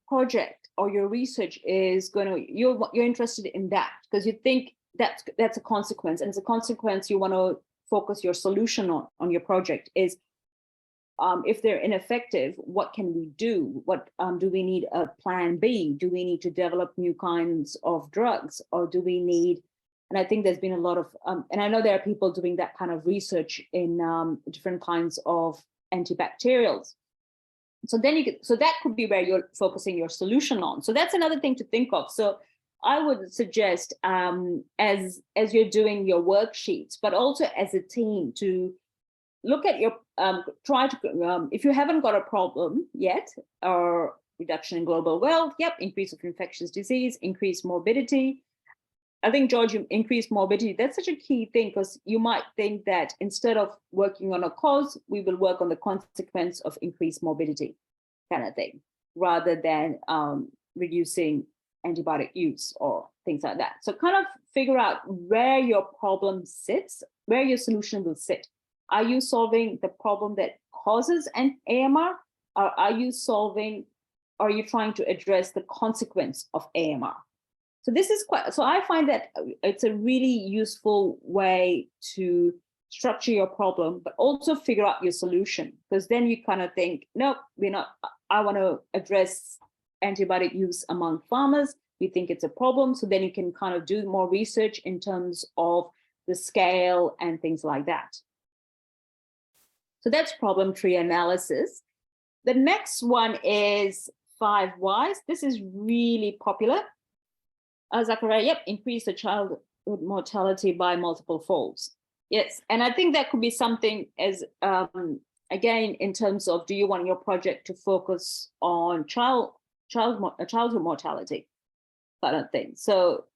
S2: project or your research is you're interested in that because you think that's a consequence, and it's a consequence you want to focus your solution on your project is if they're ineffective, what can we do? What do we need a plan B? Do we need to develop new kinds of drugs, or do we need? And I think there's been a lot of, and I know there are people doing that kind of research in different kinds of antibacterials. So then so that could be where you're focusing your solution on. So that's another thing to think of. So I would suggest as you're doing your worksheets, but also as a team, to look at your, try to, if you haven't got a problem yet, or reduction in global wealth, yep, increase of infectious disease, increased morbidity. I think, George, increased morbidity, that's such a key thing, because you might think that instead of working on a cause, we will work on the consequence of increased morbidity kind of thing, rather than reducing antibiotic use or things like that. So kind of figure out where your problem sits, where your solution will sit. Are you solving the problem that causes an AMR, or are you trying to address the consequence of AMR? So this is so I find that it's a really useful way to structure your problem, but also figure out your solution, because then you kind of think, no, I want to address antibiotic use among farmers. We think it's a problem. So then you can kind of do more research in terms of the scale and things like that. So that's problem tree analysis. The next one is 5 whys. This is really popular. Zachariah, yep, increase the childhood mortality by multiple folds. Yes, and I think that could be something as, again, in terms of, do you want your project to focus on childhood mortality kind of thing. So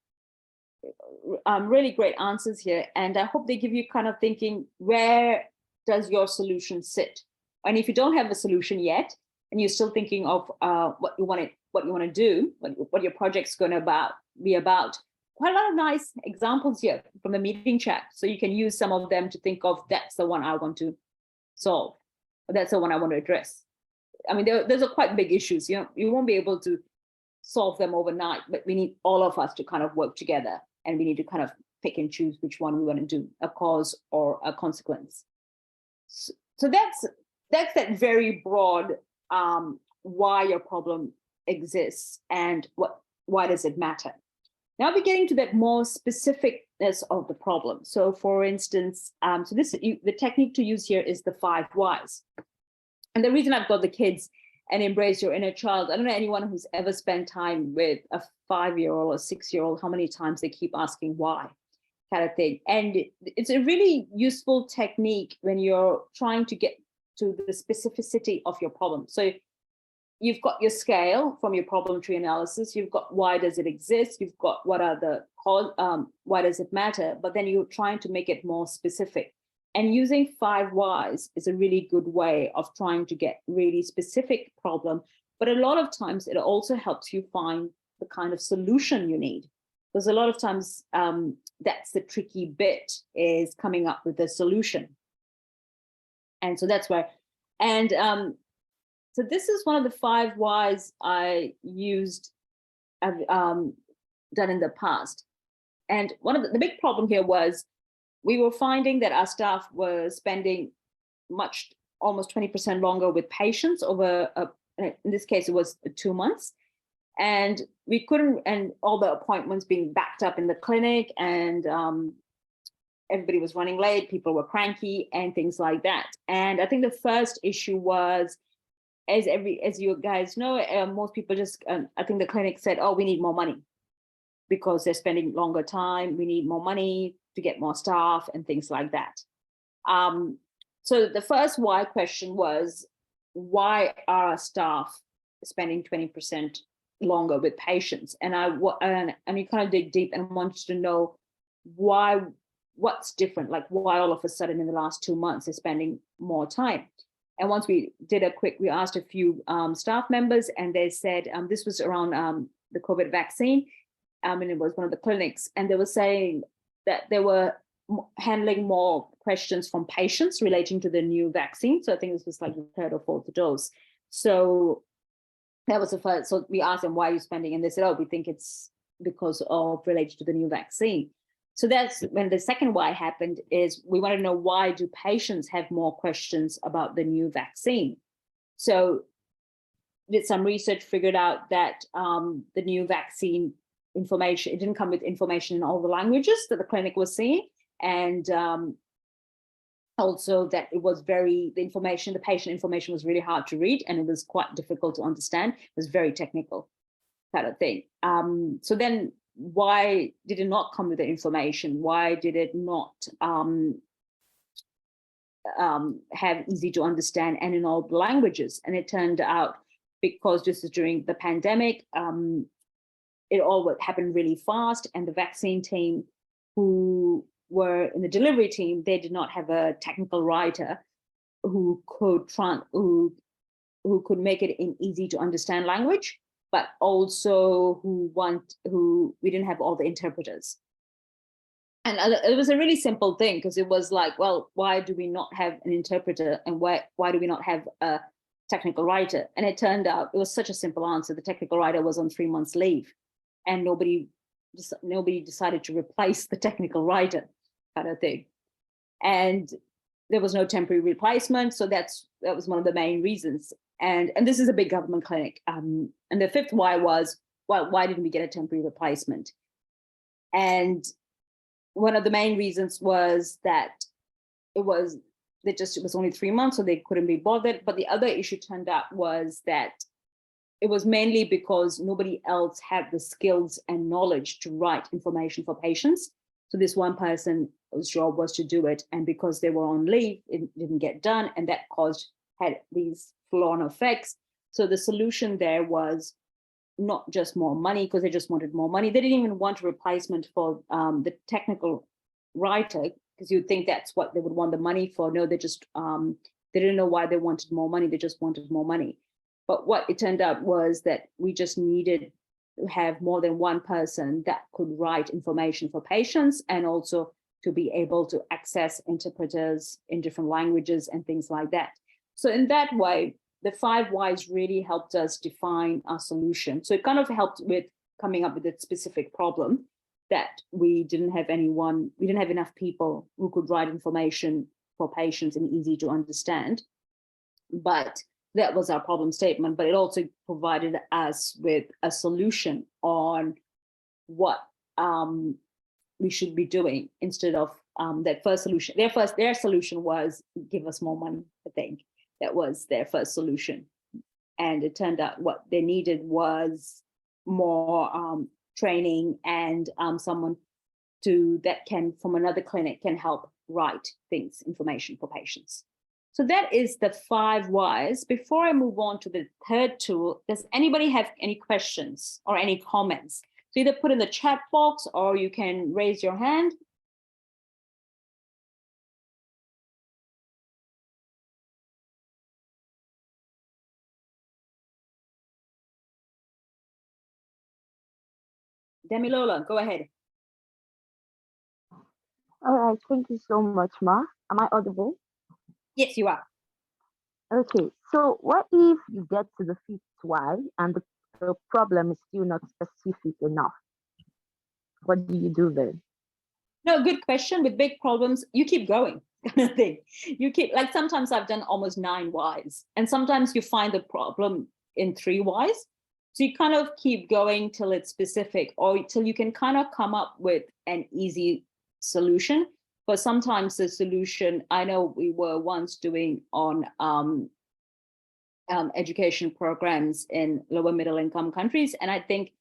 S2: really great answers here. And I hope they give you kind of thinking, where does your solution sit? And if you don't have a solution yet, and you're still thinking of what you want to do, what your project's going to be about, quite a lot of nice examples here from the meeting chat. So you can use some of them to think of, that's the one I want to solve, or that's the one I want to address. I mean, those are quite big issues. You won't be able to solve them overnight, but we need all of us to kind of work together, and we need to kind of pick and choose which one we want to do, a cause or a consequence. So that's that very broad why your problem exists and why does it matter. Now we're getting to that more specificness of the problem. So for instance, the technique to use here is the 5 whys. And the reason I've got the kids and embrace your inner child, I don't know anyone who's ever spent time with a 5-year-old or 6-year-old, how many times they keep asking why, kind of thing. And it's a really useful technique when you're trying to get to the specificity of your problem. So you've got your scale from your problem tree analysis, you've got why does it exist, you've got what are the cause, why does it matter, but then you're trying to make it more specific. And using 5 whys is a really good way of trying to get really specific problem, but a lot of times it also helps you find the kind of solution you need. Because a lot of times that's the tricky bit, is coming up with a solution. And so that's where, and so this is one of the 5 whys I used, I've done in the past. And one of the big problem here was we were finding that our staff were spending almost 20% longer with patients over, in this case, it was 2 months. And we couldn't, and all the appointments being backed up in the clinic, and everybody was running late, people were cranky and things like that. And I think the first issue was, as you guys know, most people just, I think the clinic said, oh, we need more money because they're spending longer time. We need more money to get more staff and things like that. So the first why question was, why are our staff spending 20% longer with patients? And you kind of dig deep and wanted to know what's different, like why all of a sudden in the last 2 months they're spending more time. And once we asked a few staff members, and they said, this was around the COVID vaccine, and it was one of the clinics, and they were saying that they were handling more questions from patients relating to the new vaccine. So I think this was like the 3rd or 4th dose. So that was the first. So we asked them, why are you spending? And they said, oh, we think it's because of related to the new vaccine. So that's when the second why happened, is we want to know, why do patients have more questions about the new vaccine? So did some research, figured out that the new vaccine information, it didn't come with information in all the languages that the clinic was seeing. And also that it was the patient information was really hard to read, and it was quite difficult to understand. It was very technical kind of thing. So then why did it not come with the information? Why did it not have easy to understand and in all the languages? And it turned out, because this is during the pandemic, it all happened really fast, and the vaccine team who were in the delivery team, they did not have a technical writer who could make it in easy to understand language. but also who we didn't have all the interpreters. And it was a really simple thing, because it was like, well, why do we not have an interpreter, and why do we not have a technical writer? And it turned out it was such a simple answer. The technical writer was on 3 months leave, and nobody decided to replace the technical writer, kind of thing. And there was no temporary replacement. So that was one of the main reasons. And this is a big government clinic. And the fifth why was, well, why didn't we get a temporary replacement? And one of the main reasons was that it was only 3 months, so they couldn't be bothered. But the other issue turned out was that it was mainly because nobody else had the skills and knowledge to write information for patients. So this one person's job was to do it. And because they were on leave, it didn't get done. And that had these flow-on effects. So the solution there was not just more money, because they just wanted more money. They didn't even want a replacement for the technical writer, because you'd think that's what they would want the money for. No, they just, they didn't know why they wanted more money. They just wanted more money. But what it turned out was that we just needed to have more than one person that could write information for patients, and also to be able to access interpreters in different languages and things like that. So in that way, the 5 whys really helped us define our solution. So it kind of helped with coming up with a specific problem, that we didn't have enough people who could write information for patients and easy to understand. But that was our problem statement. But it also provided us with a solution on what we should be doing, instead of that first solution. Their solution was give us more money, I think. That was their first solution. And it turned out what they needed was more training, and someone from another clinic can help write information for patients. So that is the 5 whys. Before I move on to the third tool, does anybody have any questions or any comments? So either put in the chat box, or you can raise your hand. Demilola, go ahead.
S3: All right, thank you so much, Ma. Am I audible?
S2: Yes, you are.
S3: Okay, so what if you get to the 5th why and the problem is still not specific enough? What do you do then?
S2: No, good question. With big problems, you keep going, kind of thing. You keep, like, sometimes I've done almost 9 whys, and sometimes you find the problem in 3 whys. So you kind of keep going till it's specific, or till you can kind of come up with an easy solution. But sometimes the solution, I know we were once doing on education programs in lower middle income countries. And I think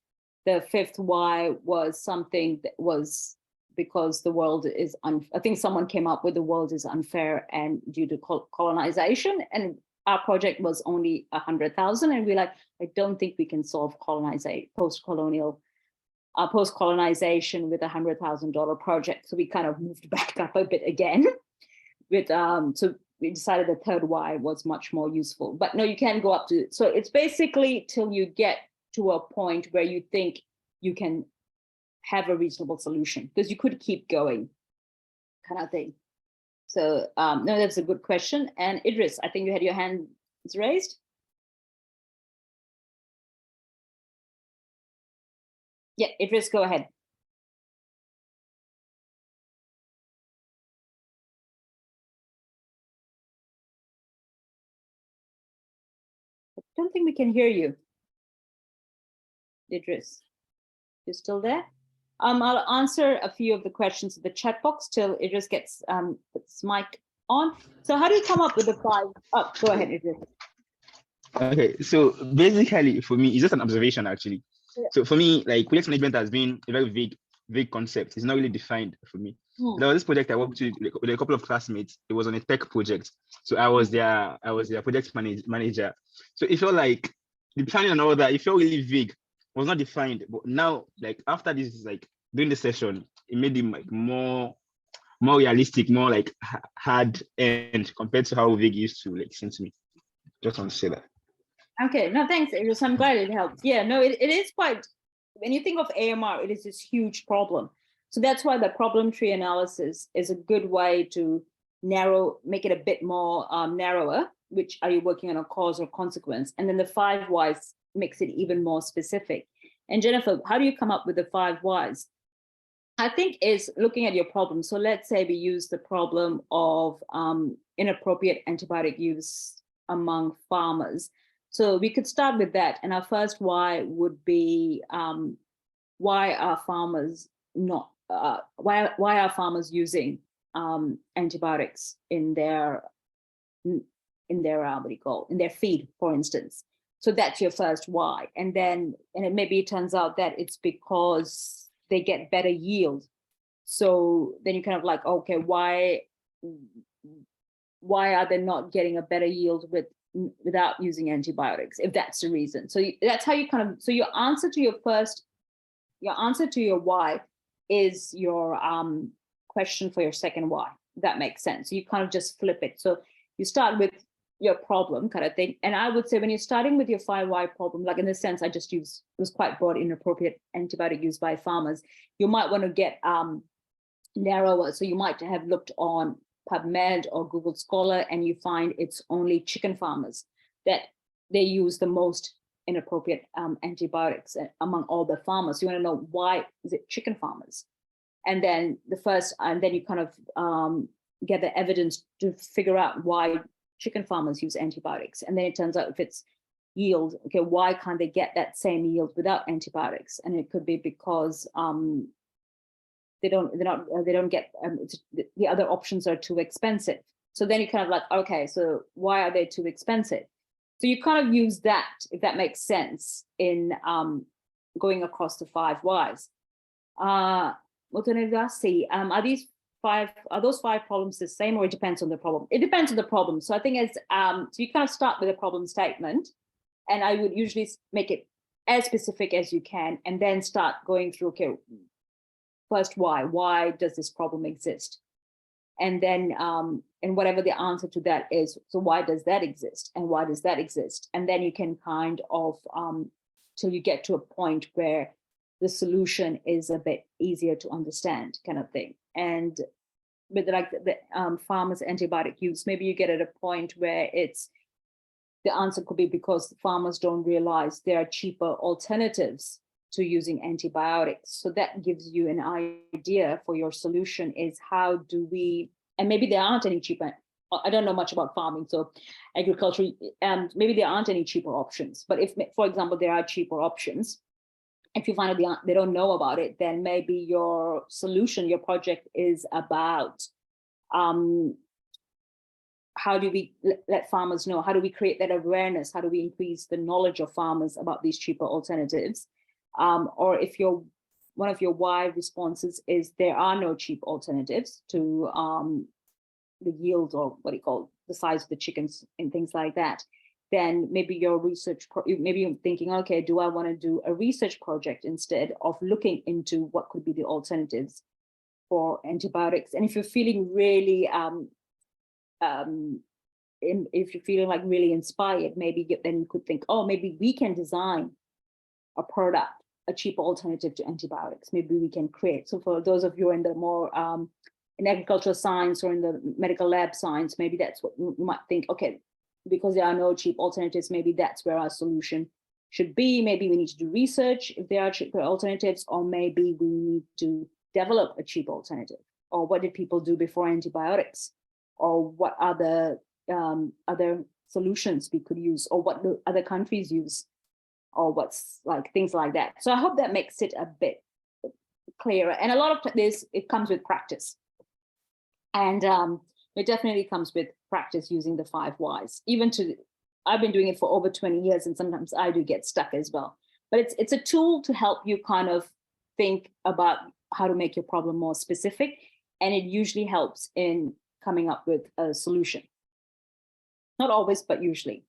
S2: the 5th why was something that was because the world is, I think someone came up with the world is unfair and due to colonization. And our project was only 100,000. And we're like, I don't think we can solve post-colonization with $100,000 project. So we kind of moved back up a bit again. So we decided the 3rd why was much more useful. But no, you can go up to, so it's basically till you get to a point where you think you can have a reasonable solution, because you could keep going, kind of thing. So no, that's a good question. And Idris, I think you had your hand raised. Yeah, Idris, go ahead. I don't think we can hear you, Idris. You're still there? I'll answer a few of the questions in the chat box till Idris gets its mic on. So how do you come up with the 5? Oh, go ahead, Idris.
S5: Okay, so basically for me, it's just an observation actually. Yeah. So for me, like project management has been a very vague concept. It's not really defined for me. There was this project I worked with a couple of classmates. It was on a tech project. So I was their project manager. So it felt like the planning and all that, it felt really vague. It was not defined. But now, like after this, like during the session, it made it like more realistic, more like hard end compared to how vague it used to like seem to me. Just want to say that.
S2: Okay, no, thanks. I'm glad it helped. Yeah, no, it is quite, when you think of AMR, it is this huge problem. So that's why the problem tree analysis is a good way to make it a bit more narrower, which are you working on a cause or consequence? And then the 5 whys makes it even more specific. And Jennifer, how do you come up with the 5 whys? I think is looking at your problem. So let's say we use the problem of inappropriate antibiotic use among farmers. So we could start with that. And our first why would be, why are farmers not, why are farmers using antibiotics in their what do you call, in their feed, for instance. So that's your first why. And then, maybe it turns out that it's because they get better yield. So then you kind of like, okay, why are they not getting a better yield without using antibiotics, if that's the reason? So that's how you kind of, so your answer to your why is your question for your second why. That makes sense. So you kind of just flip it. So you start with your problem kind of thing. And I would say when you're starting with your 5 why problem, like in this sense, I just used, it was quite broad, inappropriate antibiotic use by farmers. You might want to get narrower. So you might have looked on PubMed or Google Scholar, and you find it's only chicken farmers that they use the most inappropriate antibiotics among all the farmers. You want to know why is it chicken farmers? And then then you kind of get the evidence to figure out why chicken farmers use antibiotics. And then it turns out if it's yield, okay, why can't they get that same yield without antibiotics? And it could be because they don't get, the other options are too expensive. So then you kind of like, okay, so why are they too expensive? So you kind of use that, if that makes sense, in going across the 5 whys. Are those 5 problems the same, or it depends on the problem? It depends on the problem. So I think it's, so you kind of start with a problem statement, and I would usually make it as specific as you can, and then start going through, okay, first why does this problem exist? And then, and whatever the answer to that is, so why does that exist? And why does that exist? And then you can kind of, till you get to a point where the solution is a bit easier to understand kind of thing. And with like the farmers' antibiotic use, maybe you get at a point where it's, the answer could be because farmers don't realize there are cheaper alternatives to using antibiotics. So that gives you an idea for your solution is how do we, and maybe there aren't any cheaper, I don't know much about farming, so agriculture, and maybe there aren't any cheaper options. But if, for example, there are cheaper options, if you find out they don't know about it, then maybe your solution, your project is about how do we let farmers know? How do we create that awareness? How do we increase the knowledge of farmers about these cheaper alternatives? Or if one of your why responses is there are no cheap alternatives to the yield, or what do you call the size of the chickens and things like that, then maybe your research, maybe you're thinking, okay, do I want to do a research project instead of looking into what could be the alternatives for antibiotics? And if you're feeling really, if you're feeling like really inspired, maybe then you could think, oh, maybe we can design a product, a cheaper alternative to antibiotics. Maybe we can create. So for those of you in the more in agricultural science or in the medical lab science, maybe that's what you might think, okay, because there are no cheap alternatives, maybe that's where our solution should be. Maybe we need to do research if there are cheaper alternatives, or maybe we need to develop a cheap alternative. Or what did people do before antibiotics? Or what other solutions we could use, or what do other countries use, or what's like things like that. So I hope that makes it a bit clearer. And a lot of this, it comes with practice. And it definitely comes with practice using the 5 whys. I've been doing it for over 20 years, and sometimes I do get stuck as well. But it's a tool to help you kind of think about how to make your problem more specific. And it usually helps in coming up with a solution. Not always, but usually.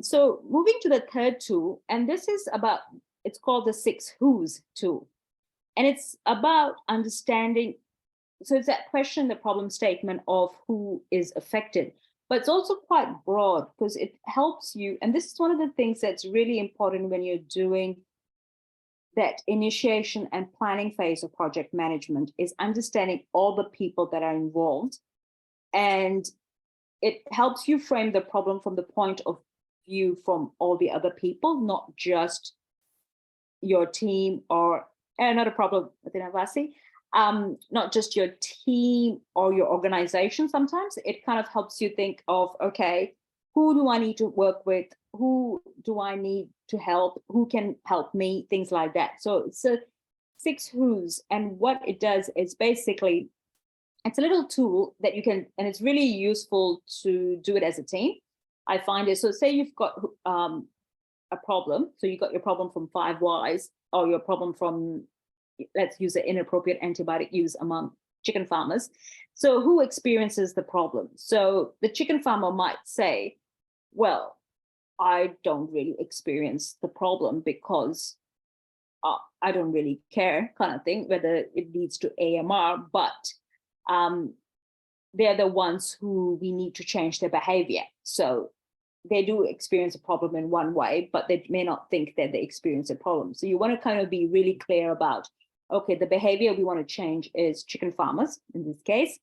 S2: So moving to the third tool, and this is about, it's called the 6 who's tool. And it's about understanding, so it's that question, the problem statement of who is affected. but it's also quite broad because it helps you. And this is one of the things that's really important when you're doing that initiation and planning phase of project management, is understanding all the people that are involved. And it helps you frame the problem from the point of view from all the other people, not just your team or another problem within Avasi, not just your team or your organization. Sometimes it kind of helps you think of, okay, who do I need to work with? Who do I need to help? Who can help me? Things like that. So it's a 6 who's, and what it does is basically, it's a little tool that you can, and it's really useful to do it as a team. I find it, so say you've got a problem. So you got your problem from 5 whys, or your problem from, let's use the inappropriate antibiotic use among chicken farmers. So who experiences the problem? So the chicken farmer might say, well, I don't really experience the problem because I don't really care, kind of thing, whether it leads to AMR, but they're the ones who we need to change their behavior. So they do experience a problem in one way, but they may not think that they experience a problem. So you want to kind of be really clear about, okay, the behavior we want to change is chicken farmers in this case.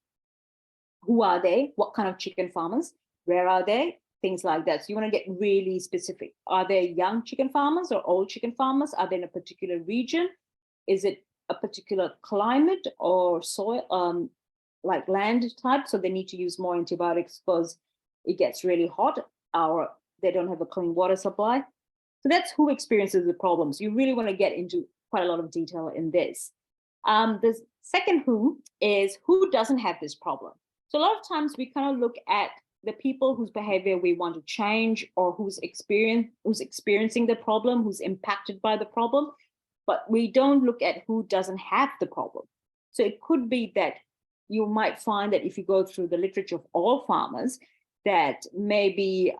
S2: Who are they? What kind of chicken farmers? Where are they? Things like that. So you want to get really specific. Are they young chicken farmers or old chicken farmers? Are they in a particular region? Is it a particular climate or soil, like land type? So they need to use more antibiotics because it gets really hot, or they don't have a clean water supply. So that's who experiences the problems. You really want to get into quite a lot of detail in this. The second who is who doesn't have this problem. So a lot of times we kind of look at the people whose behavior we want to change, or who's experiencing the problem, who's impacted by the problem, but we don't look at who doesn't have the problem. So it could be that you might find that if you go through the literature of all farmers, that maybe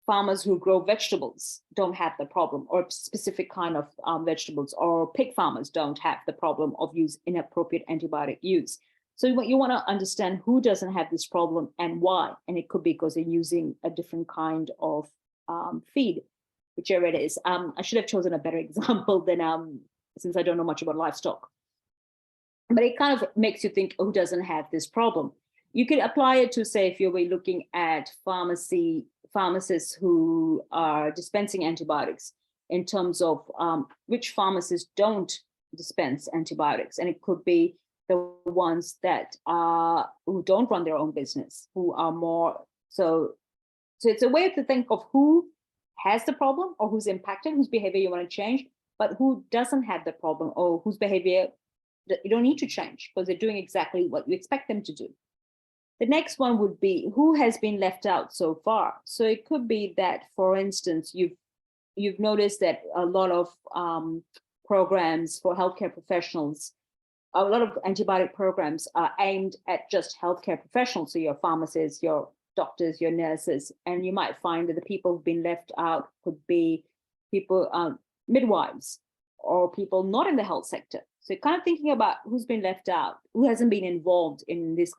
S2: farmers who grow vegetables don't have the problem, or specific kind of vegetables, or pig farmers don't have the problem of inappropriate antibiotic use. So you want to understand who doesn't have this problem and why. And it could be because they're using a different kind of feed, whichever it is. I should have chosen a better example than, since I don't know much about livestock. But it kind of makes you think, who doesn't have this problem? You could apply it to, say, if you were looking at pharmacists who are dispensing antibiotics, in terms of which pharmacists don't dispense antibiotics. And it could be the ones that who don't run their own business, who are more, so it's a way to think of who has the problem or who's impacted, whose behavior you want to change, but who doesn't have the problem, or whose behavior that you don't need to change because they're doing exactly what you expect them to do. The next one would be who has been left out so far. So it could be that, for instance, you've noticed that a lot of programs for healthcare professionals, a lot of antibiotic programs are aimed at just healthcare professionals. So your pharmacists, your doctors, your nurses, and you might find that the people who've been left out could be people, midwives, or people not in the health sector. So kind of thinking about who's been left out, who hasn't been involved in this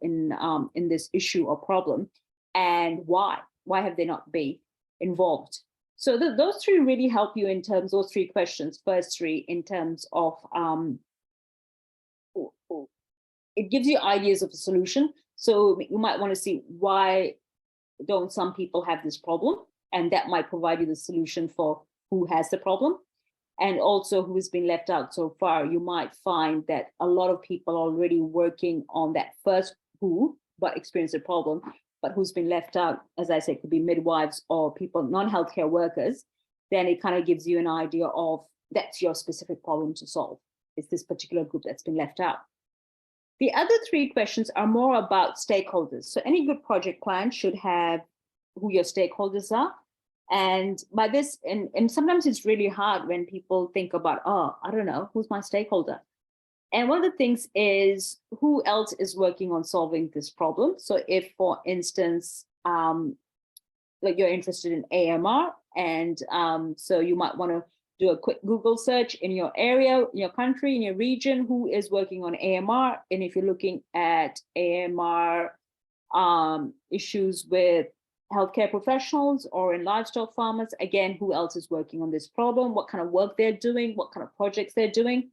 S2: in this issue or problem, and why have they not been involved? So those three really help you in terms, those three questions, first three, in terms of, it gives you ideas of a solution. So you might want to see, why don't some people have this problem? And that might provide you the solution for who has the problem. And also who has been left out so far. You might find that a lot of people are already working on that first who, but experience a problem, but who's been left out, as I said, could be midwives or people, non-healthcare workers. Then it kind of gives you an idea of, that's your specific problem to solve. It's this particular group that's been left out. The other three questions are more about stakeholders. So any good project plan should have who your stakeholders are. And by this, and sometimes it's really hard when people think about, oh, I don't know, who's my stakeholder? And one of the things is, who else is working on solving this problem? So if, for instance, like you're interested in AMR, and so you might want to do a quick Google search in your area, in your country, in your region, who is working on AMR. And if you're looking at AMR issues with healthcare professionals or in livestock farmers, again, who else is working on this problem, what kind of work they're doing, what kind of projects they're doing.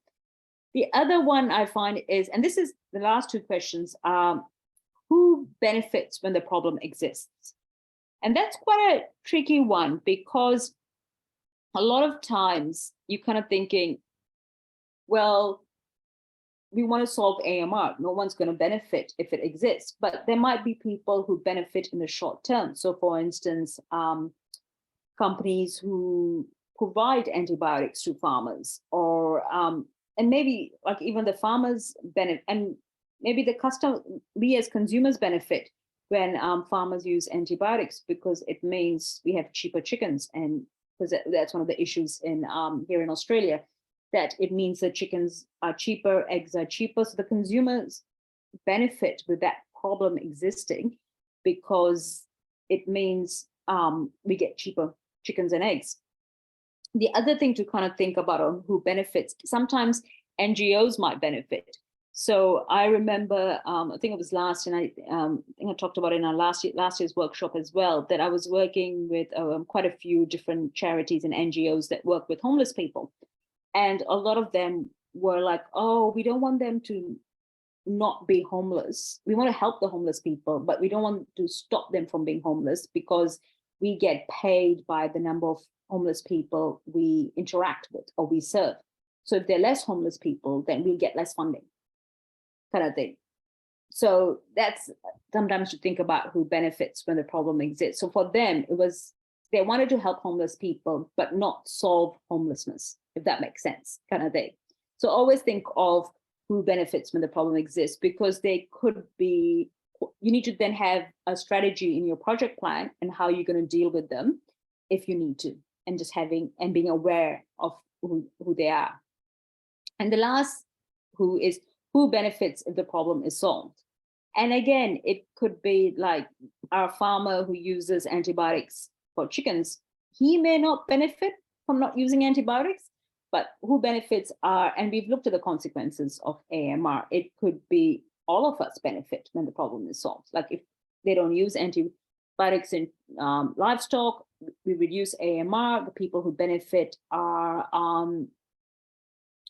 S2: The other one I find is, and this is the last two questions, who benefits when the problem exists? And that's quite a tricky one, because a lot of times you kind of thinking, well, we want to solve AMR. No one's going to benefit if it exists, but there might be people who benefit in the short term. So for instance, companies who provide antibiotics to farmers, or and maybe like even the farmers benefit, and maybe we as consumers benefit when farmers use antibiotics, because it means we have cheaper chickens, and because that's one of the issues in here in Australia, that it means that chickens are cheaper, eggs are cheaper. So the consumers benefit with that problem existing, because it means we get cheaper chickens and eggs. The other thing to kind of think about on who benefits, sometimes NGOs might benefit. So I remember, I think it was last, and I think I talked about it in our last year's workshop as well, that I was working with quite a few different charities and NGOs that work with homeless people. And a lot of them were like, oh, we don't want them to not be homeless. We want to help the homeless people, but we don't want to stop them from being homeless, because we get paid by the number of homeless people we interact with or we serve. So if there are less homeless people, then we'll get less funding, kind of thing. So that's sometimes to think about who benefits when the problem exists. So for them, it was, they wanted to help homeless people, but not solve homelessness, if that makes sense, kind of thing. So always think of who benefits when the problem exists, because they could be, you need to then have a strategy in your project plan and how you're going to deal with them if you need to, and just having and being aware of who they are. And the last who is who benefits if the problem is solved. And again, it could be like our farmer who uses antibiotics for chickens. He may not benefit from not using antibiotics, but who benefits are, and we've looked at the consequences of AMR. It could be all of us benefit when the problem is solved. Like if they don't use antibiotics in livestock, we reduce AMR. The people who benefit are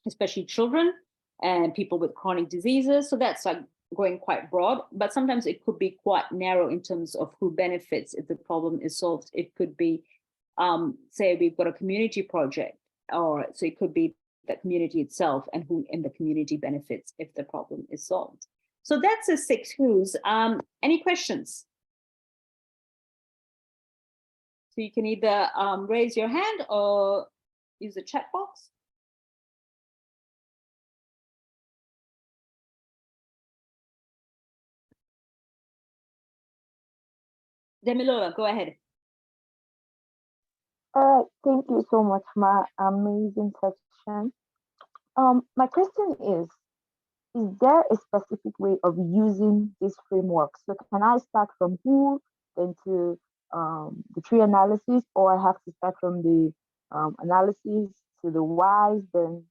S2: especially children and people with chronic diseases. So that's like going quite broad, but sometimes it could be quite narrow in terms of who benefits if the problem is solved. It could be, say we've got a community project, or so it could be the community itself and who in the community benefits if the problem is solved. So that's the 6 who's. Any questions? So you can either raise your hand or use the chat box. Demilola, go ahead.
S3: All right, thank you so much, Ma. Amazing section. My question is there a specific way of using this framework? So can I start from who, then to the tree analysis, or I have to start from the analysis to the whys, then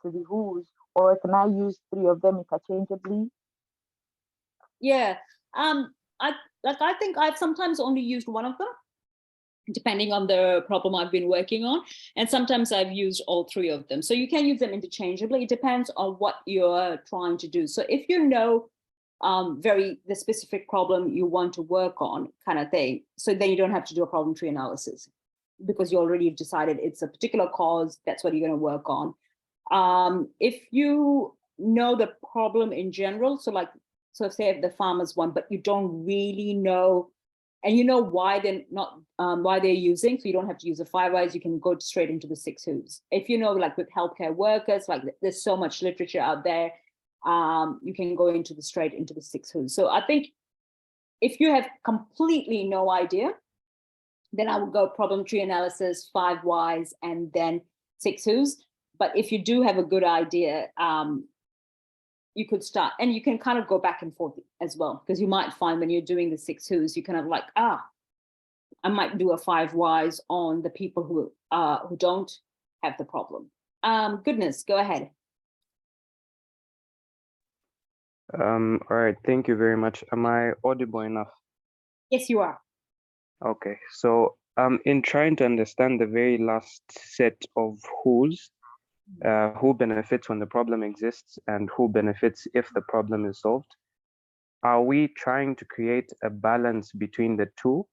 S3: to the who's, or can I use 3 of them interchangeably?
S2: Yeah, I think I've sometimes only used one of them, depending on the problem I've been working on. And sometimes I've used all 3 of them. So you can use them interchangeably. It depends on what you're trying to do. So if you know the specific problem you want to work on, kind of thing, so then you don't have to do a problem tree analysis, because you already decided it's a particular cause, that's what you're going to work on. If you know the problem in general, so say the farmers one, but you don't really know, and you know why they're not, why they're using, so you don't have to use the 5 whys, you can go straight into the 6 whos. If you know, like with healthcare workers, like there's so much literature out there, you can go straight into the 6 whos. So I think if you have completely no idea, then I would go problem tree analysis, 5 whys, and then 6 whos. But if you do have a good idea, you could start, and you can kind of go back and forth as well, because you might find when you're doing the 6 whos, you kind of like, I might do a 5 whys on the people who don't have the problem. Goodness, go ahead.
S10: All right, thank you very much. Am I audible enough?
S2: Yes, you are.
S10: Okay, so in trying to understand the very last set of who's, who benefits when the problem exists and who benefits if the problem is solved, are we trying to create a balance between the two,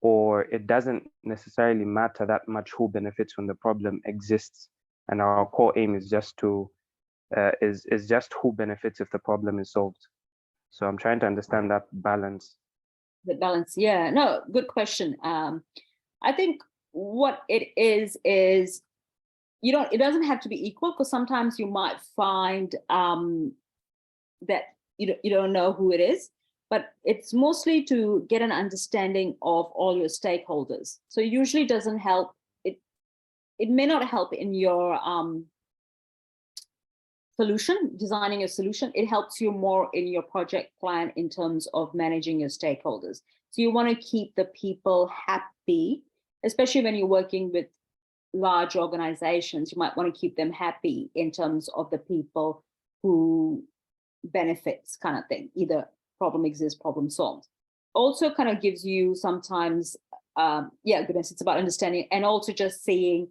S10: or it doesn't necessarily matter that much who benefits when the problem exists, and our core aim is just to is just who benefits if the problem is solved? So I'm trying to understand that balance.
S2: The balance, yeah, no, good question. I think what it is it doesn't have to be equal, because sometimes you might find that you don't know who it is, but it's mostly to get an understanding of all your stakeholders. So it usually doesn't help. It may not help in your solution, designing a solution. It helps you more in your project plan in terms of managing your stakeholders. So you want to keep the people happy, especially when you're working with large organizations. You might want to keep them happy in terms of the people who benefits, kind of thing, either problem exists, problem solved. Also kind of gives you sometimes, goodness, it's about understanding, and also just seeing,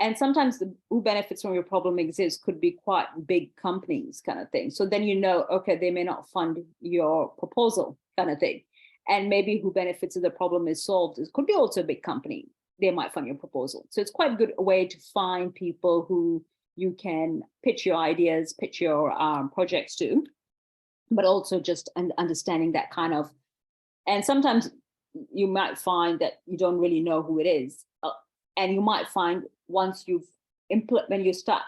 S2: and sometimes who benefits from your problem exists could be quite big companies, kind of thing. So then you know, okay, they may not fund your proposal, kind of thing. And maybe who benefits if the problem is solved, it could be also a big company. They might fund your proposal. So it's quite a good way to find people who you can pitch your ideas, pitch your projects to, but also just understanding that kind of, and sometimes you might find that you don't really know who it is. And you might find once when you start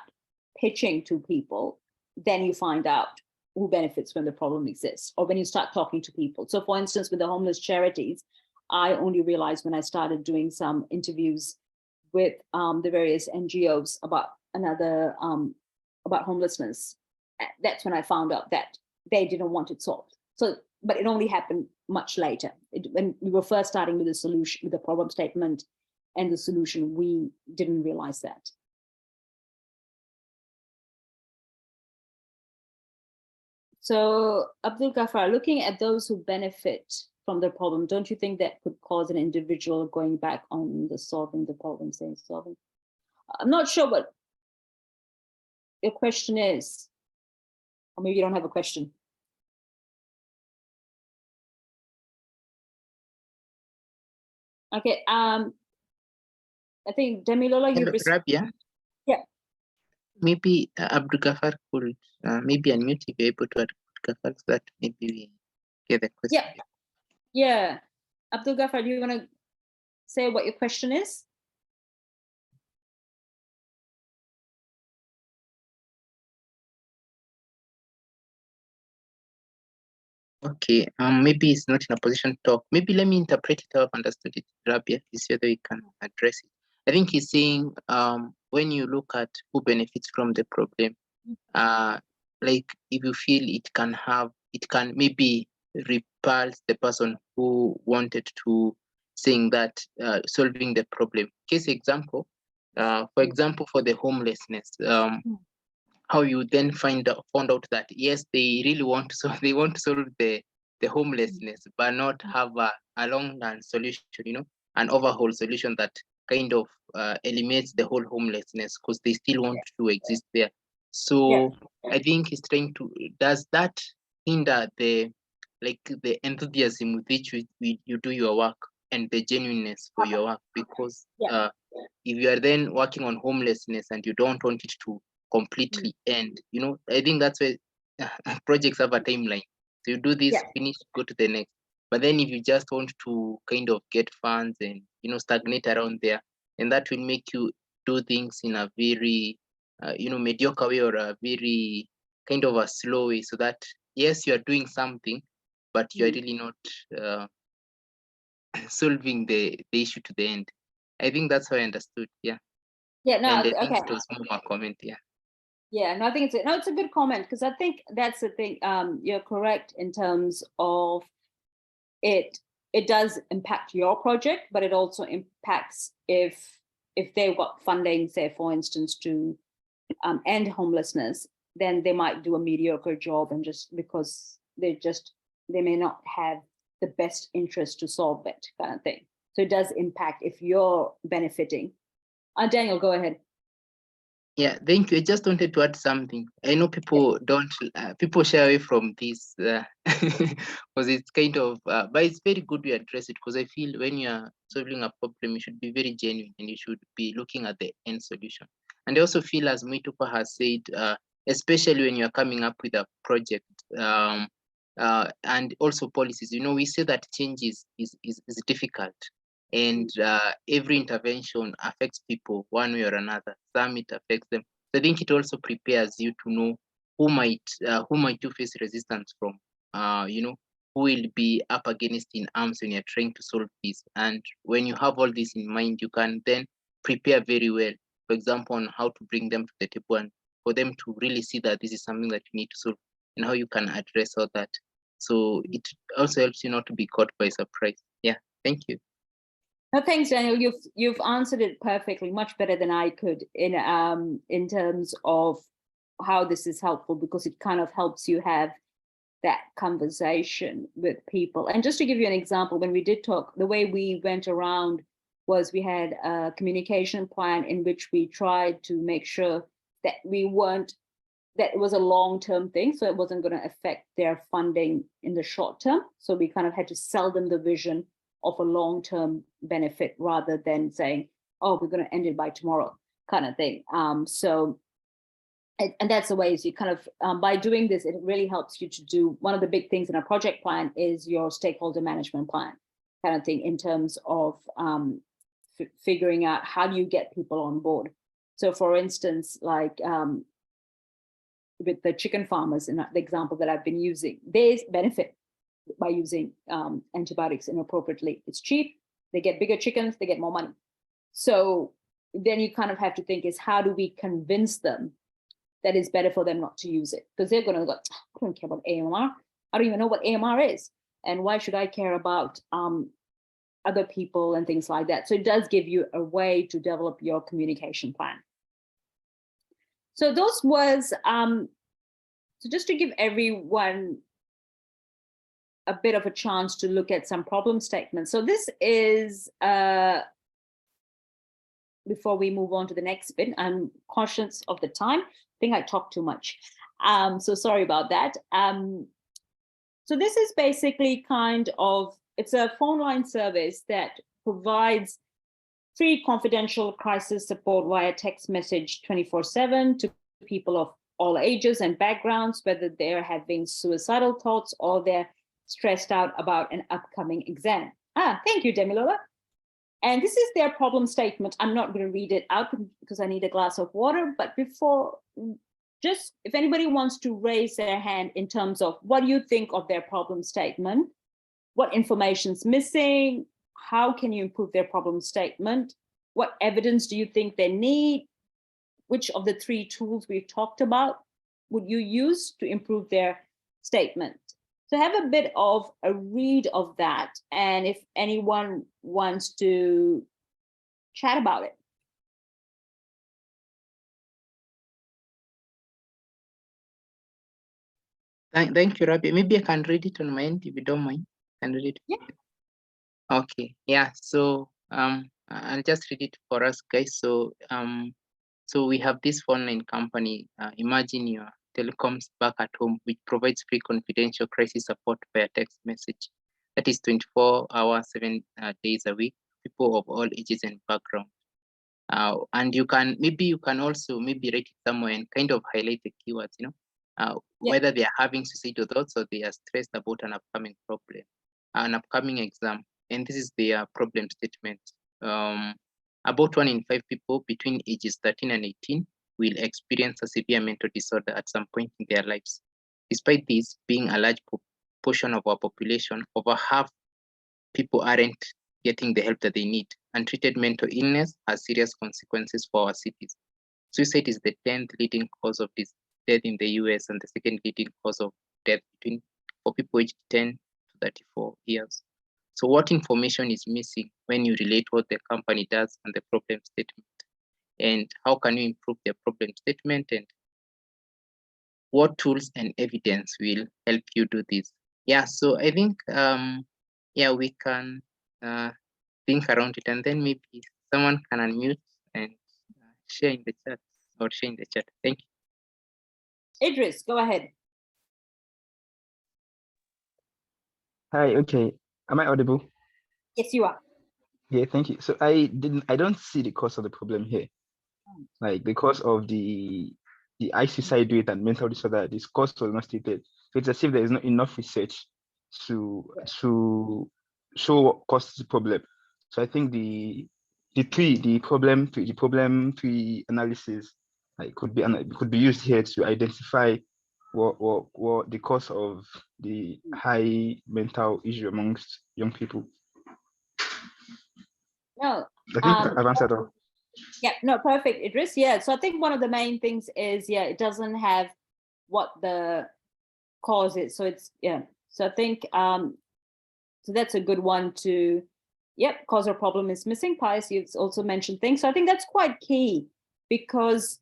S2: pitching to people, then you find out who benefits when the problem exists, or when you start talking to people. So for instance, with the homeless charities, I only realized when I started doing some interviews with the various NGOs about about homelessness. That's when I found out that they didn't want it solved. So, but it only happened much later. When we were first starting with the solution, with the problem statement and the solution, we didn't realize that. So Abdul Ghaffar, looking at those who benefit from the problem, don't you think that could cause an individual going back on the solving the problem, saying solving? I'm not sure what your question is, or maybe you don't have a question. Okay, I think Damilola, you
S1: Rabia?
S2: Yeah.
S1: Maybe Abdul Ghaffar could maybe unmute if you're able to Abdul Ghaffar, so that maybe we get the question.
S2: Yeah. Abdul Ghaffar, do you want to say what your question is?
S1: Okay, maybe it's not in a position to talk. Maybe let me interpret it how I've understood it, Rabia, to see whether we can address it. I think he's saying when you look at who benefits from the problem, like if you feel it can maybe repulse the person who wanted to saying that solving the problem. Case example, for example, for the homelessness, how you then found out that yes, they really want to solve, the homelessness, but not have a long-term solution, an overhaul solution that kind of eliminates the whole homelessness, because they still want to exist there. So I think he's trying to, does that hinder the enthusiasm with which you do your work and the genuineness for your work? Because if you are then working on homelessness and you don't want it to completely end, I think that's where projects have a timeline. So you do this, finish, go to the next. But then if you just want to kind of get funds and stagnate around there, and that will make you do things in a very mediocre way, or a very kind of a slow way, so that yes, you are doing something, but you are really not solving the issue to the end. I think that's how I understood. No, and I think it was more a comment.
S2: Yeah, no, I think it's a good comment, because I think that's the thing. You're correct in terms of it does impact your project, but it also impacts if if they've got funding, say, for instance, to end homelessness, then they might do a mediocre job, and just because they may not have the best interest to solve it, kind of thing. So it does impact if you're benefiting. Daniel, go ahead.
S1: Yeah, thank you. I just wanted to add something. I know people don't, people shy away from this because it's kind of, but it's very good we address it, because I feel when you're solving a problem, you should be very genuine and you should be looking at the end solution. And I also feel, as Mwitupa has said, especially when you're coming up with a project and also policies, you know, we say that change is difficult. And every intervention affects people one way or another. Some it affects them. So I think it also prepares you to know who might you face resistance from. You know, who will be up against in arms when you're trying to solve this. And when you have all this in mind, you can then prepare very well. For example, on how to bring them to the table and for them to really see that this is something that you need to solve and how you can address all that. So it also helps you not to be caught by surprise. Yeah, thank you.
S2: No, thanks, Daniel. You've answered it perfectly, much better than I could in terms of how this is helpful, because it kind of helps you have that conversation with people. And just to give you an example, when we did talk, the way we went around was we had a communication plan in which we tried to make sure that that it was a long-term thing, so it wasn't going to affect their funding in the short term. So we kind of had to sell them the vision of a long-term benefit rather than saying, oh, we're going to end it by tomorrow, kind of thing. And that's the ways you kind of, by doing this, it really helps you to do, one of the big things in a project plan is your stakeholder management plan, kind of thing, in terms of figuring out how do you get people on board. So for instance, like with the chicken farmers, in the example that I've been using, they benefit by using antibiotics inappropriately. It's cheap, they get bigger chickens, they get more money. So then you kind of have to think is, how do we convince them that it's better for them not to use it? Because they're going to go, I don't care about AMR. I don't even know what AMR is. And why should I care about other people and things like that? So it does give you a way to develop your communication plan. So those was, so just to give everyone a bit of a chance to look at some problem statements. So this is, before we move on to the next bit, I'm conscious of the time. I think I talked too much. So sorry about that. So this is basically kind of, it's a phone line service that provides free confidential crisis support via text message 24/7 to people of all ages and backgrounds, whether they're having suicidal thoughts or they're stressed out about an upcoming exam. Thank you, Demilola. And this is their problem statement. I'm not going to read it out because I need a glass of water, but before, just if anybody wants to raise their hand in terms of what do you think of their problem statement, what information's missing, how can you improve their problem statement, what evidence do you think they need, which of the 3 tools we've talked about would you use to improve their statement? So have a bit of a read of that, and if anyone wants to chat about it.
S1: Thank you, Rabia. Maybe I can read it on my end if you don't mind. Can read it?
S2: Yeah.
S1: Okay. Yeah. So I'll just read it for us, guys. So so we have this phone line company. Imagine your telecoms back at home, which provides free confidential crisis support via text message. That is 24 hours, 7 days a week, people of all ages and background. And you can also maybe write it somewhere and kind of highlight the keywords, you know, whether they are having suicidal thoughts or they are stressed about an upcoming problem, an upcoming exam. And this is their problem statement. About 1 in 5 people between ages 13 and 18 will experience a severe mental disorder at some point in their lives. Despite this being a large portion of our population, over half people aren't getting the help that they need. Untreated mental illness has serious consequences for our cities. Suicide is the 10th leading cause of death in the US and the 2nd leading cause of death for people aged 10 to 34 years. So what information is missing when you relate what the company does and the problem statement? And how can you improve the problem statement? And what tools and evidence will help you do this? Yeah, so I think, yeah, we can think around it, and then maybe someone can unmute and share in the chat or share in the chat. Thank you.
S2: Idris, go ahead.
S5: Hi, okay. Am I audible?
S2: Yes, you are.
S5: Yeah, thank you. So I don't see the cause of the problem here. Like the cause of the suicide rate and mental disorder, this cause was not stated. So it's as if there is not enough research to show what causes the problem. So I think the problem tree analysis could be used here to identify what the cause of the high mental issue amongst young people.
S2: No,
S5: I think I've answered all.
S2: yeah, no, perfect, Idris. Yeah, so I think one of the main things is, yeah, it doesn't have what the cause is. So it's, yeah, so I think, so that's a good one to, yep, cause or problem is missing. Pius, you've also mentioned things. So I think that's quite key, because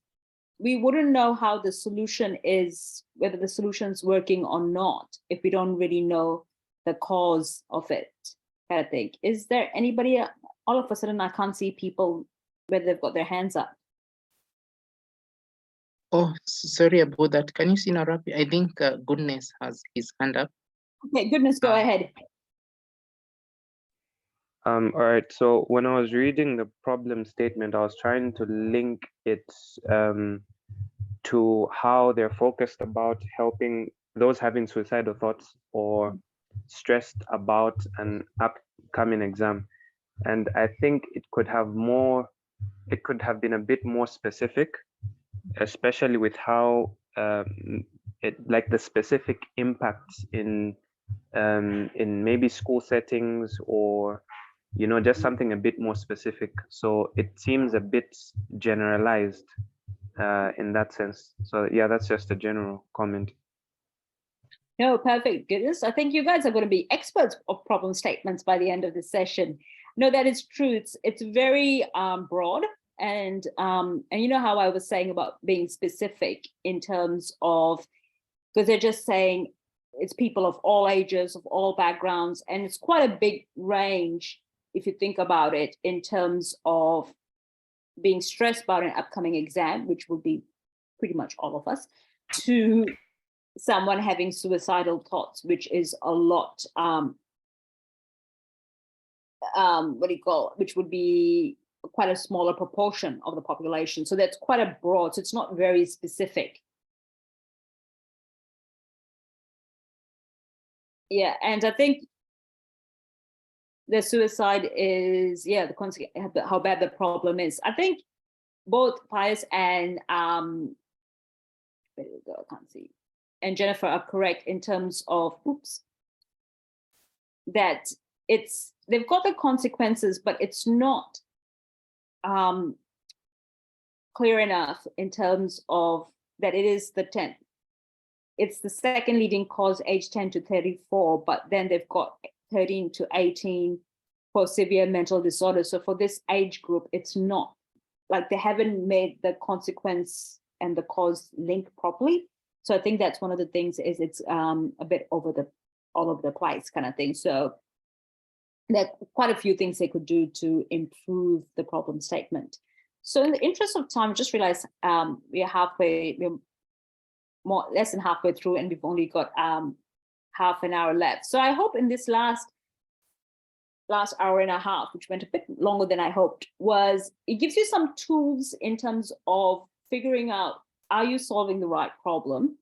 S2: we wouldn't know how the solution is, whether the solution's working or not, if we don't really know the cause of it, kind of thing. Is there anybody, all of a sudden I can't see people whether they've got their hands up.
S1: Oh, sorry about that. Can you see now, Rabia? I think Goodness has his hand up.
S2: Okay, Goodness, go ahead.
S10: All right, so when I was reading the problem statement, I was trying to link it to how they're focused about helping those having suicidal thoughts or stressed about an upcoming exam. And I think it could have been a bit more specific, especially with how like the specific impacts in maybe school settings, or just something a bit more specific. So it seems a bit generalized in that sense. So yeah, that's just a general comment.
S2: No, perfect. Goodness, I think you guys are going to be experts of problem statements by the end of the session. No, that is true. It's very broad, and you know how I was saying about being specific in terms of, because they're just saying it's people of all ages, of all backgrounds, and it's quite a big range if you think about it in terms of being stressed about an upcoming exam, which will be pretty much all of us, to someone having suicidal thoughts, which is a lot, which would be quite a smaller proportion of the population. So that's quite a broad, so it's not very specific. Yeah, and I think the suicide is, yeah, the consequence, how bad the problem is. I think both Pius and where did it go? I can't see. And Jennifer are correct in terms of, that they've got the consequences, but it's not clear enough in terms of that it is it's the second leading cause, age 10 to 34, but then they've got 13 to 18 for severe mental disorders. So for this age group, it's not like they haven't made the consequence and the cause link properly. So I think that's one of the things, is it's a bit all over the place kind of thing. So there are quite a few things they could do to improve the problem statement. So in the interest of time, I just realized we're less than halfway through, and we've only got half an hour left. So I hope in this last hour and a half, which went a bit longer than I hoped, it gives you some tools in terms of figuring out, are you solving the right problem?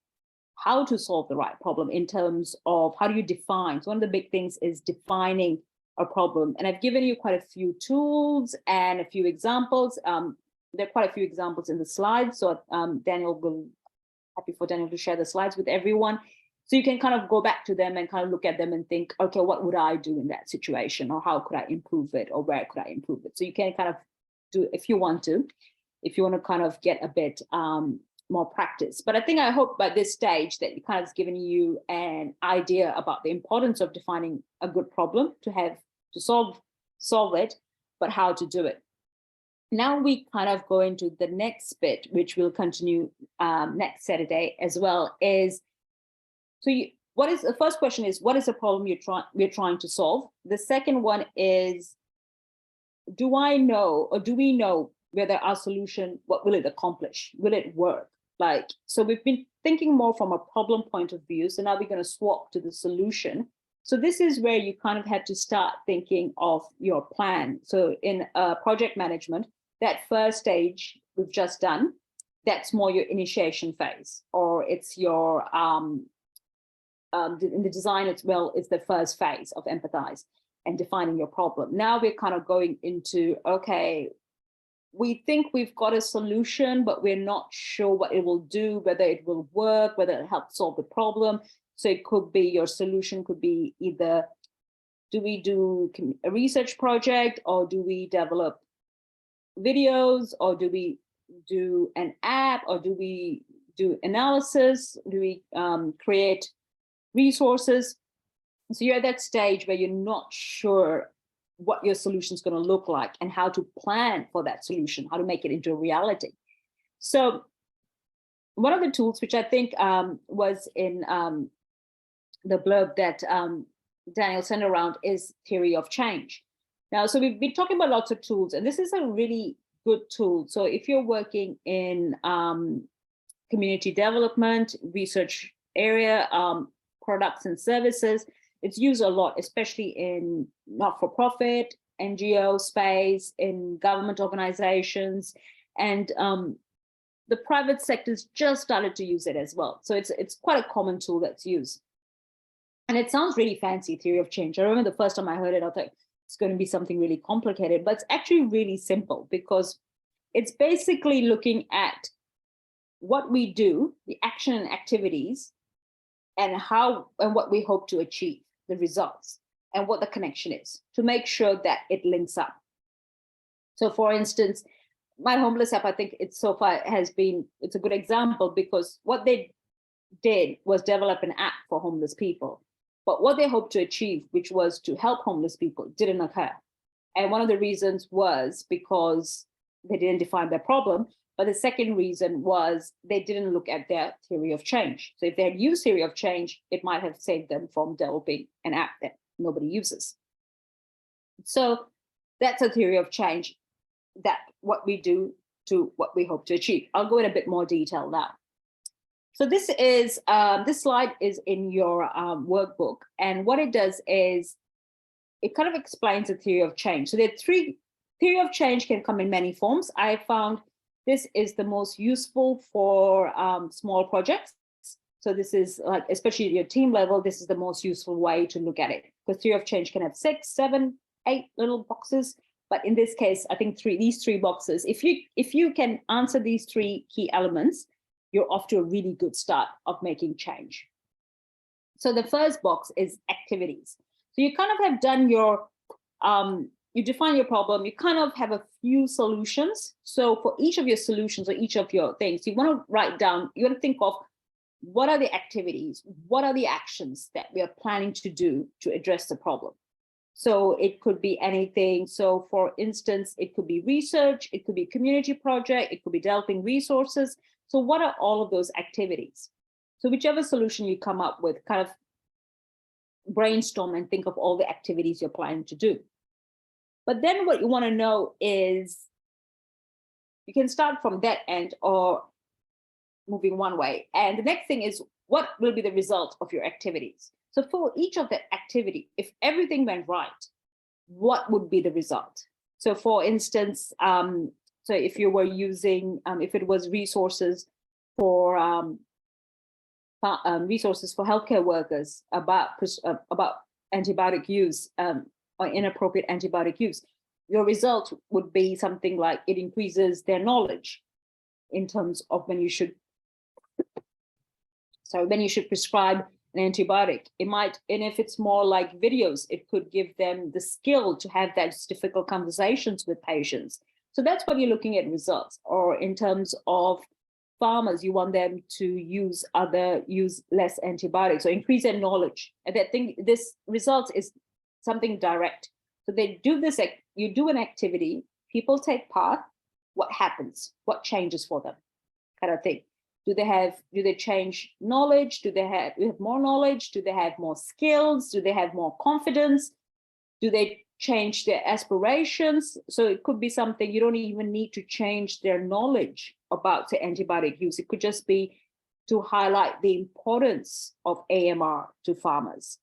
S2: How to solve the right problem in terms of how do you define? So one of the big things is defining a problem. And I've given you quite a few tools and a few examples. There are quite a few examples in the slides. So happy for Daniel to share the slides with everyone. So you can kind of go back to them and kind of look at them and think, okay, what would I do in that situation? Or how could I improve it? Or where could I improve it? So you can kind of do, if you want to kind of get a bit more practice. But I hope by this stage that it kind of has given you an idea about the importance of defining a good problem to solve it, but how to do it. Now we kind of go into the next bit, which we'll continue next Saturday as well, is the first question is, what is the problem we're trying to solve? The second one is, do we know whether our solution, what will it accomplish? Will it work? So we've been thinking more from a problem point of view. So now we're going to swap to the solution. So this is where you kind of have to start thinking of your plan. So in project management, that first stage we've just done, that's more your initiation phase, or it's your, in the design as well, it's the first phase of empathize and defining your problem. Now we're kind of going into, okay, we think we've got a solution, but we're not sure what it will do, whether it will work, whether it'll help solve the problem. So it could be, your solution could be either, do we do a research project, or do we develop videos, or do we do an app, or do we do analysis, do we create resources? So you're at that stage where you're not sure what your solution is going to look like and how to plan for that solution, how to make it into a reality. So one of the tools, which I think was in the blurb that Daniel sent around, is theory of change. Now, so we've been talking about lots of tools, and this is a really good tool. So if you're working in community development, research area, products and services, it's used a lot, especially in not-for-profit, NGO space, in government organizations, and the private sector's just started to use it as well. So it's quite a common tool that's used. And it sounds really fancy, theory of change. I remember the first time I heard it, I thought it's going to be something really complicated, but it's actually really simple, because it's basically looking at what we do, the action and activities, and what we hope to achieve, the results, and what the connection is, to make sure that it links up. So for instance, my homeless app, I think it's a good example, because what they did was develop an app for homeless people. But what they hoped to achieve, which was to help homeless people, didn't occur. And one of the reasons was because they didn't define their problem. But the second reason was they didn't look at their theory of change. So if they had used theory of change, it might have saved them from developing an app that nobody uses. So that's a theory of change, that what we do to what we hope to achieve. I'll go in a bit more detail now. So this slide is in your workbook. And what it does is it kind of explains the theory of change. So there are three. Theory of change can come in many forms. I found this is the most useful for small projects. So this is like, especially at your team level, this is the most useful way to look at it, because theory of change can have 6, 7, 8 little boxes. But in this case, I think these three boxes, if you can answer these 3 key elements, you're off to a really good start of making change. So the first box is activities. So you kind of have done your, you define your problem, you kind of have a few solutions. So for each of your solutions or each of your things, you want to write down, you want to think of what are the activities, what are the actions that we are planning to do to address the problem. So it could be anything. So for instance, it could be research, it could be community project, it could be developing resources. So what are all of those activities? So whichever solution you come up with, kind of brainstorm and think of all the activities you're planning to do. But then what you want to know is, you can start from that end or moving one way. And the next thing is, what will be the result of your activities? So for each of the activity, if everything went right, what would be the result? So for instance, so if you were using, if it was resources for healthcare workers about antibiotic use or inappropriate antibiotic use, your result would be something like it increases their knowledge in terms of when you should prescribe an antibiotic. It might, and if it's more like videos, it could give them the skill to have those difficult conversations with patients. So that's what you're looking at results. Or in terms of farmers, you want them to use less antibiotics or increase their knowledge. And I think this result is something direct. So they do this, you do an activity, people take part, what happens? What changes for them? Kind of thing. Do they change knowledge? Do they have more knowledge? Do they have more skills? Do they have more confidence? Do they change their aspirations? So it could be something, you don't even need to change their knowledge about the antibiotic use. It could just be to highlight the importance of AMR to farmers,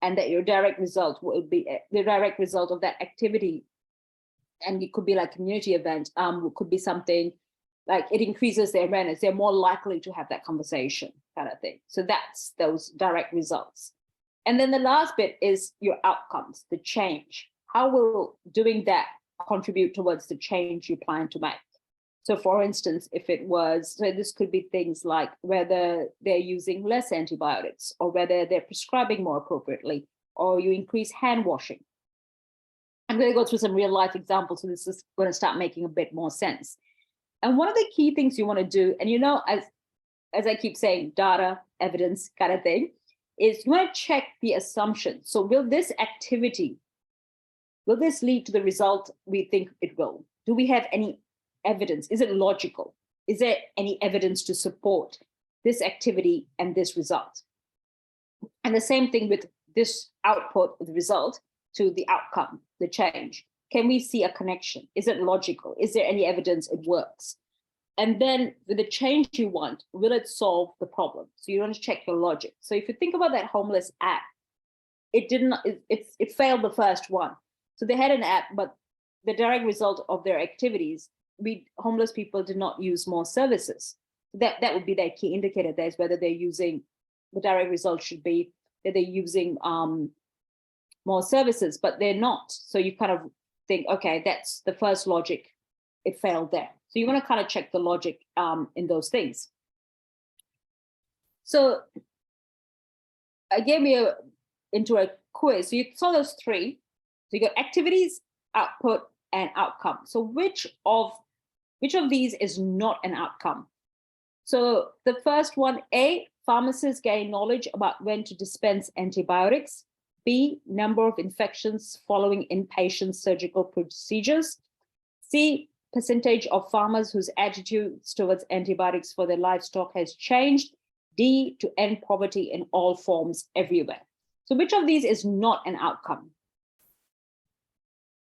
S2: and that your direct result will be the direct result of that activity. And it could be like community event, it could be something like it increases their awareness, they're more likely to have that conversation kind of thing. So that's those direct results. And then the last bit is your outcomes, the change. How will doing that contribute towards the change you plan to make? So for instance, if it was, so this could be things like whether they're using less antibiotics or whether they're prescribing more appropriately, or you increase hand washing. I'm going to go through some real life examples, so this is going to start making a bit more sense. And one of the key things you want to do, and as I keep saying, data, evidence kind of thing, is you want to check the assumptions. So will this activity, will this lead to the result we think it will? Do we have any evidence? Is it logical? Is there any evidence to support this activity and this result? And the same thing with this output, the result, to the outcome, the change. Can we see a connection? Is it logical? Is there any evidence it works? And then with the change you want, will it solve the problem? So you want to check your logic. So if you think about that homeless app, it failed the first one. So they had an app, but the direct result of their activities, homeless people did not use more services. That would be their key indicator there, is whether they're using, the direct result should be that they're using more services, but they're not. So you kind of think, okay, that's the first logic, it failed there. So you want to kind of check the logic in those things. So I gave you into a quiz. So you saw those three. So you got activities, output, and outcome. So which of these is not an outcome? So the first one, A, pharmacists gain knowledge about when to dispense antibiotics. B, number of infections following inpatient surgical procedures. C, percentage of farmers whose attitudes towards antibiotics for their livestock has changed. D, to end poverty in all forms everywhere. So which of these is not an outcome?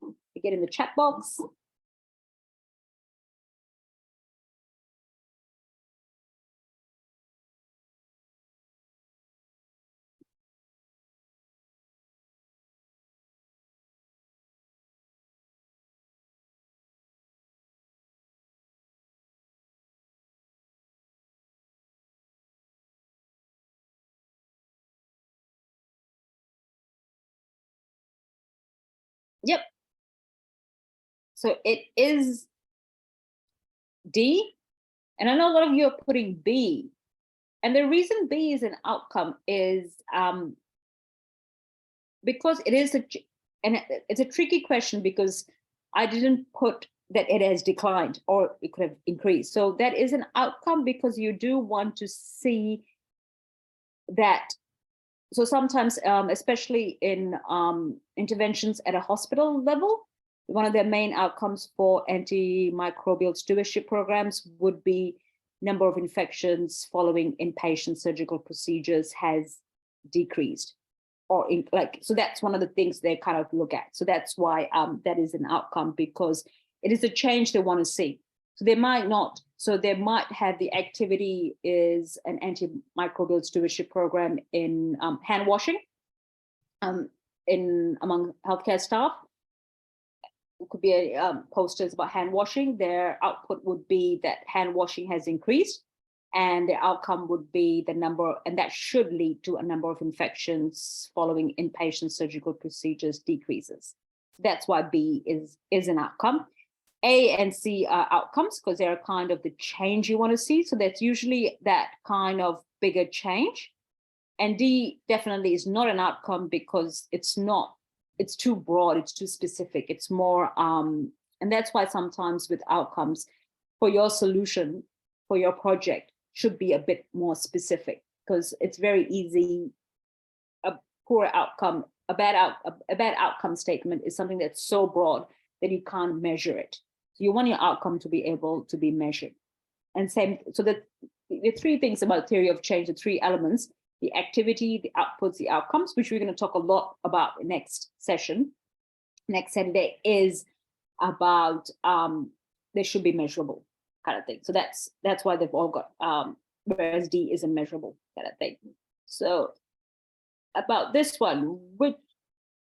S2: You get in the chat box. Yep. So it is D. And I know a lot of you are putting B. And the reason B is an outcome is because it is it's a tricky question, because I didn't put that it has declined or it could have increased. So that is an outcome because you do want to see that. So sometimes, especially in interventions at a hospital level, one of their main outcomes for antimicrobial stewardship programs would be number of infections following inpatient surgical procedures has decreased, or so that's one of the things they kind of look at. So that's why that is an outcome, because it is a change they want to see. So they might not. So they might have the activity is an antimicrobial stewardship program in hand washing among healthcare staff. It could be posters about hand washing. Their output would be that hand washing has increased, and the outcome would be the number, and that should lead to a number of infections following inpatient surgical procedures decreases. That's why B is an outcome. A and C are outcomes because they're kind of the change you want to see. So that's usually that kind of bigger change. And D definitely is not an outcome because it's too broad, it's too specific. It's more, and that's why sometimes with outcomes, for your solution, for your project should be a bit more specific, because it's very easy. A poor outcome, a bad outcome statement is something that's so broad that you can't measure it. So you want your outcome to be able to be measured. And same, so the three things about theory of change, the three elements: the activity, the outputs, the outcomes, which we're going to talk a lot about next session, next Saturday, is about they should be measurable kind of thing. So that's why they've all got, whereas D isn't measurable kind of thing. So about this one,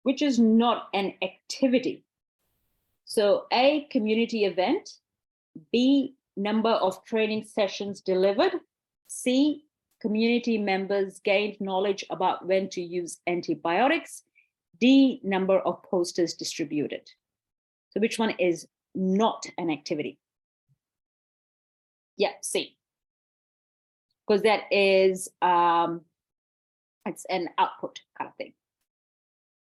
S2: which is not an activity. So A, community event; B, number of training sessions delivered; C, community members gained knowledge about when to use antibiotics; D, number of posters distributed. So which one is not an activity? Yeah, C. Because that is, it's an output kind of thing.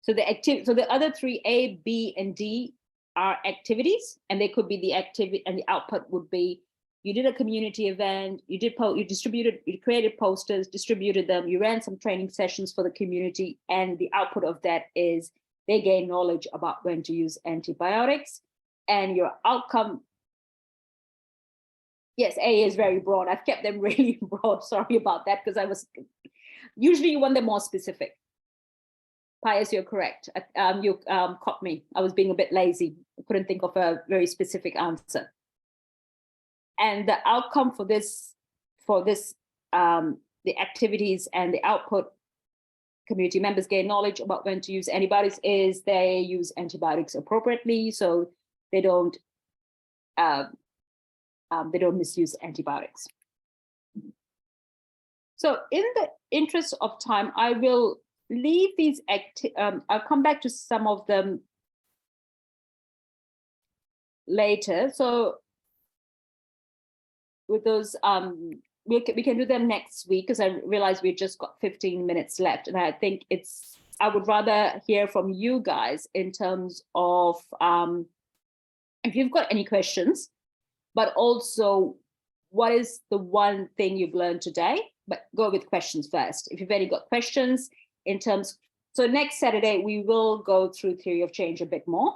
S2: So the other three, A, B, and D, are activities, and they could be the activity, and the output would be, you did a community event, you created posters, distributed them, you ran some training sessions for the community, and the output of that is they gain knowledge about when to use antibiotics. And your outcome, yes, A is very broad. I've kept them really broad. Sorry about that, because usually you want them more specific. Pius, you're correct. You caught me. I was being a bit lazy. I couldn't think of a very specific answer. And the outcome for this, the activities and the output, community members gain knowledge about when to use antibiotics, is they use antibiotics appropriately, so they don't misuse antibiotics. So in the interest of time, I will leave these, I'll come back to some of them later. So with those, we can do them next week, because I realize we've just got 15 minutes left. And I think I would rather hear from you guys in terms of if you've got any questions, but also what is the one thing you've learned today? But go with questions first. If you've already got questions in terms, so next Saturday, we will go through theory of change a bit more,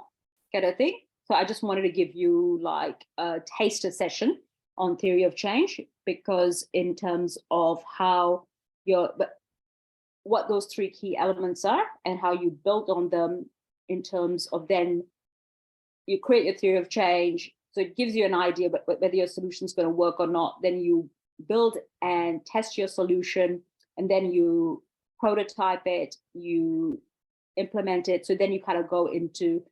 S2: kind of thing. So I just wanted to give you like a taster session on theory of change, because in terms of how what those three key elements are and how you build on them, in terms of then you create your theory of change. So it gives you an idea about whether your solution is going to work or not. Then you build and test your solution, and then you prototype it, you implement it. So then you kind of go into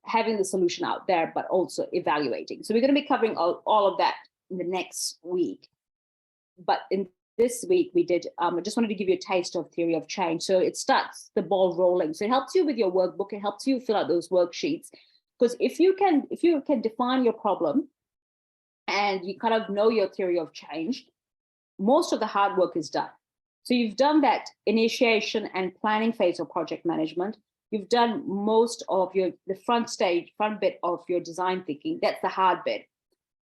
S2: having the solution out there, but also evaluating. So we're going to be covering all of that in the next week. But in this week, we did, I just wanted to give you a taste of theory of change. So it starts the ball rolling. So it helps you with your workbook. It helps you fill out those worksheets. Because if you can define your problem and you kind of know your theory of change, most of the hard work is done. So you've done that initiation and planning phase of project management. You've done most of the front bit of your design thinking. That's the hard bit.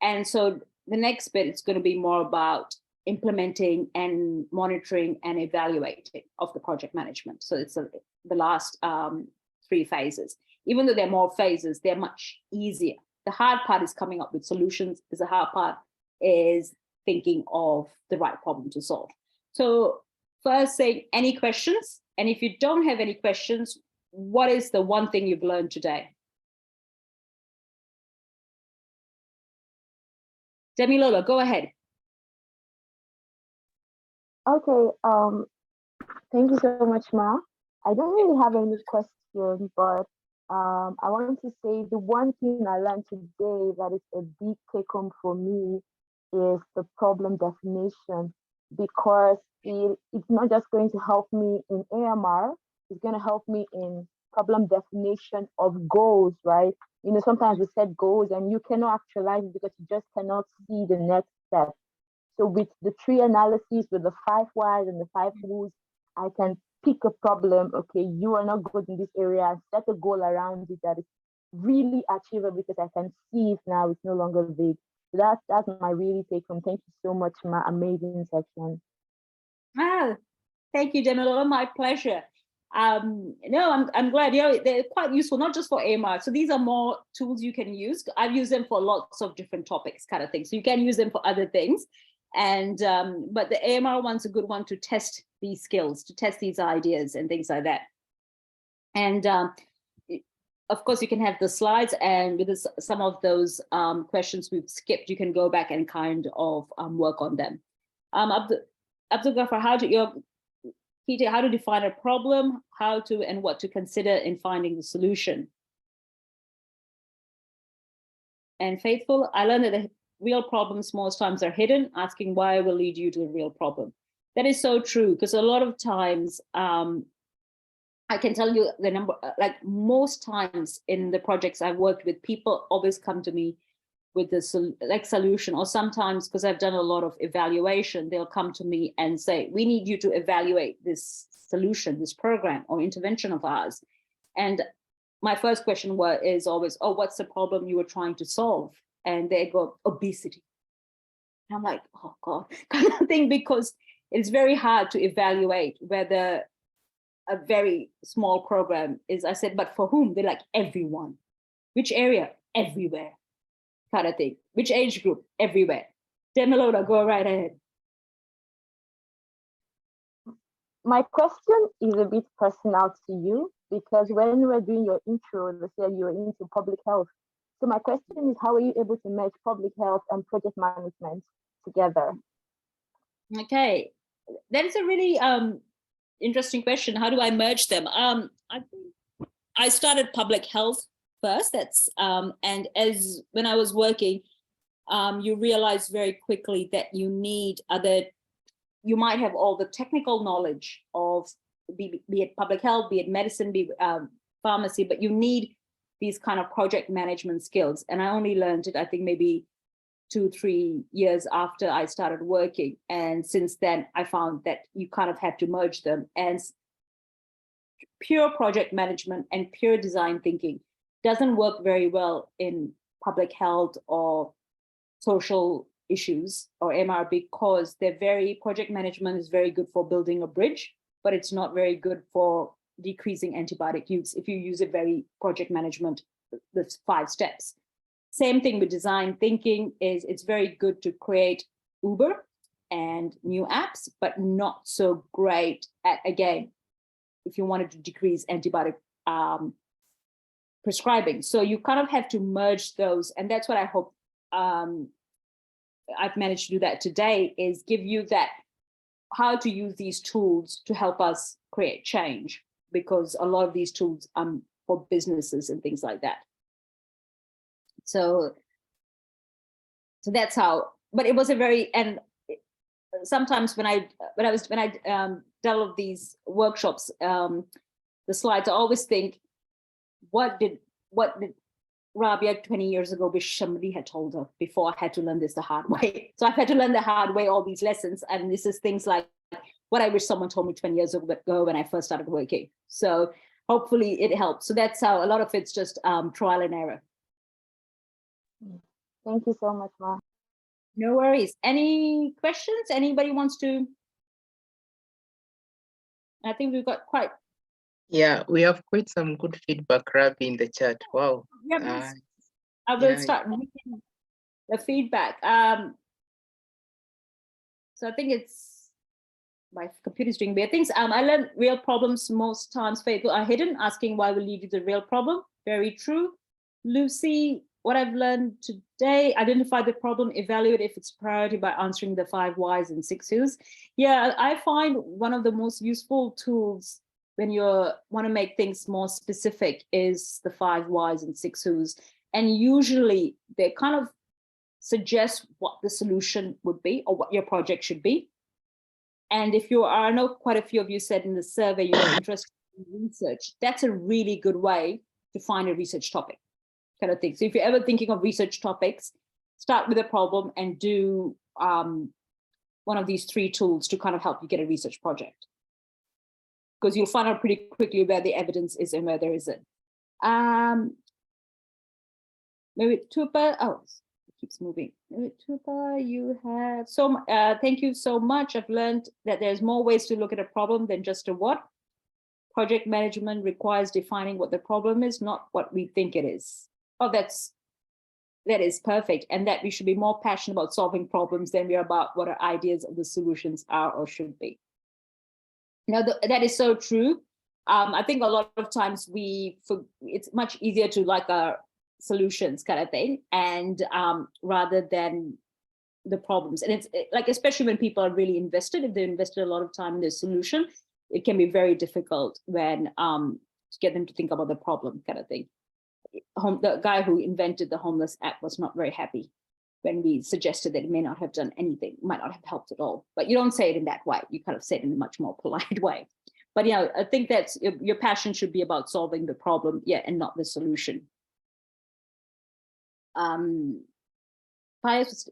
S2: And so the next bit is going to be more about implementing and monitoring and evaluating of the project management. So it's the last 3 phases. Even though there are more phases, they're much easier. The hard part is coming up with solutions. The hard part is thinking of the right problem to solve. So first, say any questions? And if you don't have any questions, what is the one thing you've learned today? Demilola, go ahead.
S3: Okay, thank you so much, Ma. I don't really have any questions, but I want to say the one thing I learned today that is a big take home for me is the problem definition, because it's not just going to help me in AMR, it's going to help me in problem definition of goals, right? You know, sometimes we set goals and you cannot actualize it because you just cannot see the next step. So with the tree analysis, with the 5 whys and the 5 whos, I can pick a problem. Okay, you are not good in this area, and set a goal around it that is really achievable because I can see it now. It's no longer vague. So that's my really take home. Thank you so much, my amazing section.
S2: Ah, thank you, Demilola. My pleasure. No, I'm glad. You know, they're quite useful, not just for AMR. So these are more tools you can use. I've used them for lots of different topics, kind of thing. So you can use them for other things. And but the AMR one's a good one to test these skills, to test these ideas and things like that. And of course, you can have the slides, and with some of those questions we've skipped, you can go back and kind of work on them. Abdul Ghaffar, how to define a problem, how to and what to consider in finding the solution. And Faithful, I learned that the real problems most times are hidden. Asking why will lead you to the real problem. That is so true, because a lot of times, I can tell you the number, like most times in the projects I've worked with, people always come to me with the solution, or sometimes because I've done a lot of evaluation, they'll come to me and say, we need you to evaluate this solution, this program or intervention of ours. And my first question is always, oh, what's the problem you were trying to solve? And they go, obesity. And I'm like, oh God, kind of thing, because it's very hard to evaluate whether a very small program is. I said, but for whom? They're like, everyone. Which area? Everywhere. Kind of thing. Which age group? Everywhere. Demilola, go right ahead.
S3: My question is a bit personal to you, because when you were doing your intro, they said you were into public health. So my question is, how are you able to merge public health and project management together?
S2: Okay, that is a really interesting question. How do I merge them? I think I started public health first. That's and as when I was working, you realize very quickly that you need you might have all the technical knowledge of be it public health, be it medicine, be pharmacy, but you need these kind of project management skills. And I only learned it, I think maybe 2-3 years after I started working. And since then, I found that you kind of had to merge them. And pure project management and pure design thinking doesn't work very well in public health or social issues or MR, because project management is very good for building a bridge, but it's not very good for decreasing antibiotic use if you use a very project management, the 5 steps. Same thing with design thinking is it's very good to create Uber and new apps, but not so great at, again, if you wanted to decrease antibiotic prescribing. So you kind of have to merge those. And that's what I hope I've managed to do that today, is give you that, how to use these tools to help us create change, because a lot of these tools are for businesses and things like that. So that's how, but it was a very, and sometimes when I developed these workshops, the slides, I always think, what did Rabia 20 years ago wish somebody had told her before I had to learn this the hard way. So I've had to learn the hard way, all these lessons. And this is things like what I wish someone told me 20 years ago when I first started working. So hopefully it helps. So that's how a lot of it's just trial and error.
S3: Thank you so much, Ma.
S2: No worries. Any questions? Anybody wants to? I think we've got quite.
S1: Yeah, we have quite some good feedback, Rabi, in the chat. Wow.
S2: Yeah, I will start reading the feedback. So I think it's, my computer's doing weird things. I learned real problems most times are hidden. Asking why will lead you to the real problem. Very true. Lucy, what I've learned today, identify the problem, evaluate if it's priority by answering the 5 whys and 6 whos. Yeah, I find one of the most useful tools when you want to make things more specific is the 5 whys and 6 whos. And usually they kind of suggest what the solution would be or what your project should be. And if you are, I know quite a few of you said in the survey you're interested in research, that's a really good way to find a research topic kind of thing. So if you're ever thinking of research topics, start with a problem and do one of these 3 tools to kind of help you get a research project, because you'll find out pretty quickly where the evidence is and where there isn't. maybe Tupa, oh, it keeps moving. Maybe Tupa, you have, so thank you so much. I've learned that there's more ways to look at a problem than just a what. Project management requires defining what the problem is, not what we think it is. Oh, that is perfect. And that we should be more passionate about solving problems than we are about what our ideas of the solutions are or should be. Now, that is so true. I think a lot of times it's much easier to like our solutions kind of thing, and rather than the problems. And it's like, especially when people are really invested, if they invested a lot of time in the solution, it can be very difficult when to get them to think about the problem kind of thing. The guy who invented the Homeless Act was not very happy when we suggested that it may not have done anything, might not have helped at all. But you don't say it in that way. You kind of say it in a much more polite way. But yeah, I think that's your passion should be about solving the problem, yeah, and not the solution. Pius,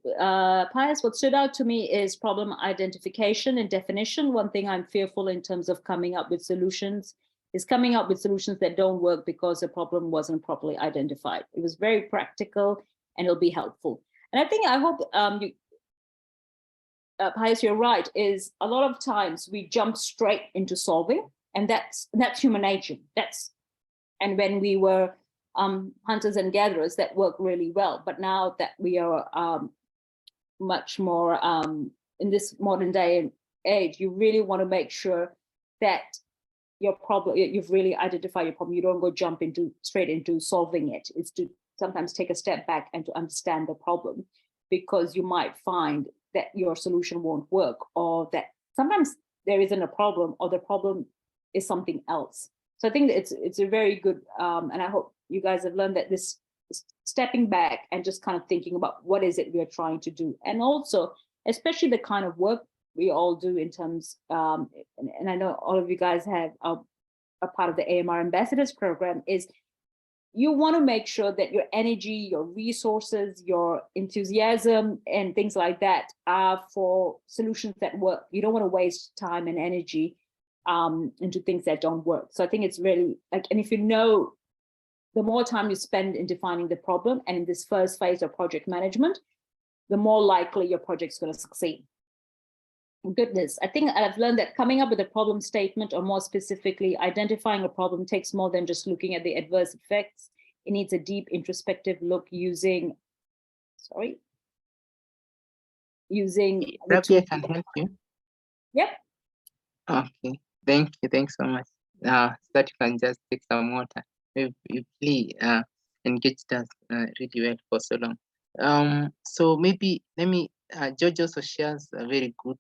S2: what stood out to me is problem identification and definition. One thing I'm fearful in terms of coming up with solutions is coming up with solutions that don't work because the problem wasn't properly identified. It was very practical and it'll be helpful. And I hope Pius, you're right, is a lot of times we jump straight into solving, and that's human nature. And when we were hunters and gatherers, that worked really well. But now that we are much more in this modern day and age, you really want to make sure that your problem, you've really identified your problem. You don't go straight into solving it. It's to sometimes take a step back and to understand the problem, because you might find that your solution won't work, or that sometimes there isn't a problem, or the problem is something else. So I think that it's a very good, and I hope you guys have learned that this stepping back and just kind of thinking about what is it we are trying to do. And also, especially the kind of work we all do in terms, and I know all of you guys have a part of the AMR Ambassadors Program, is you want to make sure that your energy, your resources, your enthusiasm, and things like that are for solutions that work. You don't want to waste time and energy into things that don't work. So I think it's really like, and if you know, the more time you spend in defining the problem and in this first phase of project management, the more likely your project's going to succeed. Goodness, I think I've learned that coming up with a problem statement, or more specifically, identifying a problem, takes more than just looking at the adverse effects. It needs a deep introspective look using,
S1: Rabia, I can help you.
S2: Yep.
S1: Okay, thanks so much. That you can just take some water. You really engaged us really well for so long. So maybe let me, George also shares a very good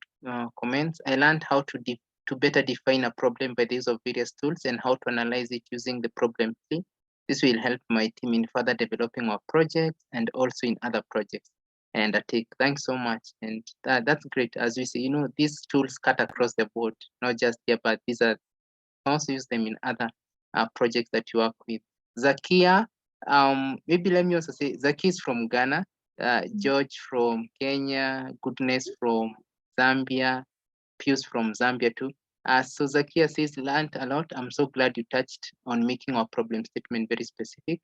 S1: comments. I learned how to better define a problem by the use of various tools, and how to analyze it using the problem tree. This will help my team in further developing our projects and also in other projects. And thanks so much. And that's great. As we say, you know, these tools cut across the board, not just here, but these are also use them in other projects that you work with. Zakia, maybe let me also say, Zakia is from Ghana, George from Kenya, Goodness from Zambia, Pius from Zambia too. So Zakia says, learned a lot. I'm so glad you touched on making our problem statement very specific.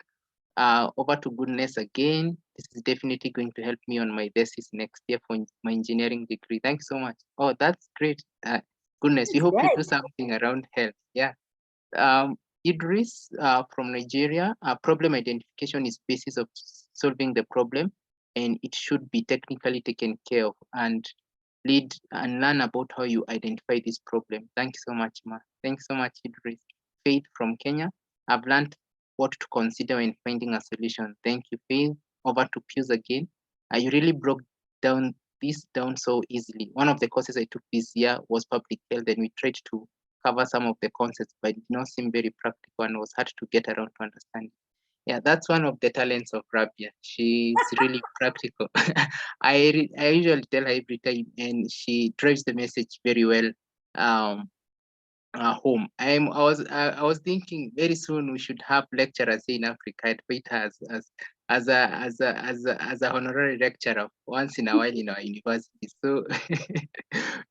S1: Over to Goodness again. This is definitely going to help me on my thesis next year for my engineering degree. Thanks so much. Oh, that's great. Goodness, we hope you do something around health. Yeah. Idris from Nigeria, problem identification is basis of solving the problem, and it should be technically taken care of, and lead and learn about how you identify this problem. Thank you so much, Ma. Thanks so much, Idris. Faith from Kenya, I've learned what to consider when finding a solution. Thank you, Faith. Over to Pius again. You really broke this down so easily. One of the courses I took this year was public health, and we tried to cover some of the concepts, but it did not seem very practical and was hard to get around to understand. Yeah, that's one of the talents of Rabia. She's really practical. I usually tell her every time, and she drives the message very well home. I was thinking very soon we should have lecturers in Africa. I'd put her as a honorary lecturer once in a while in our university. So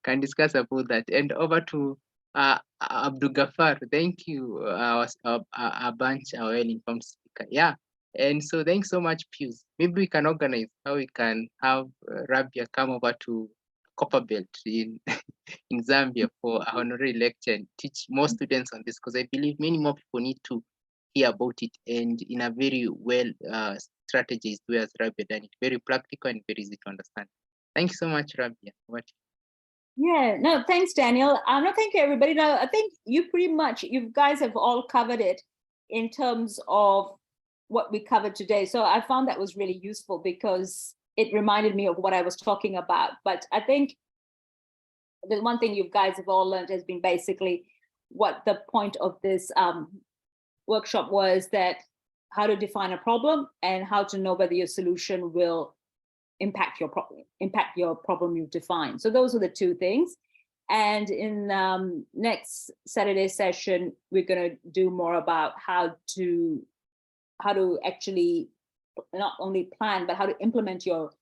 S1: can discuss about that. And over to Abdul Ghaffar. Thank you, a bunch, a well-informed speaker. Yeah, And so thanks so much, Pius. Maybe we can organize how we can have Rabia come over to Copperbelt in, in Zambia for a honorary lecture and teach more students on this, because I believe many more people need to hear about it, and in a very well strategized way as Rabia done it. Very practical and very easy to understand. Thank you so much, Rabia.
S2: Yeah, no, thanks, Daniel. No, thank you, everybody. No, I think you guys have all covered it in terms of what we covered today. So I found that was really useful because it reminded me of what I was talking about. But I think the one thing you guys have all learned has been basically what the point of this workshop was, that how to define a problem and how to know whether your solution will impact your problem you've defined. So those are the two things. And in next Saturday session, we're going to do more about how to actually not only plan, but how to implement your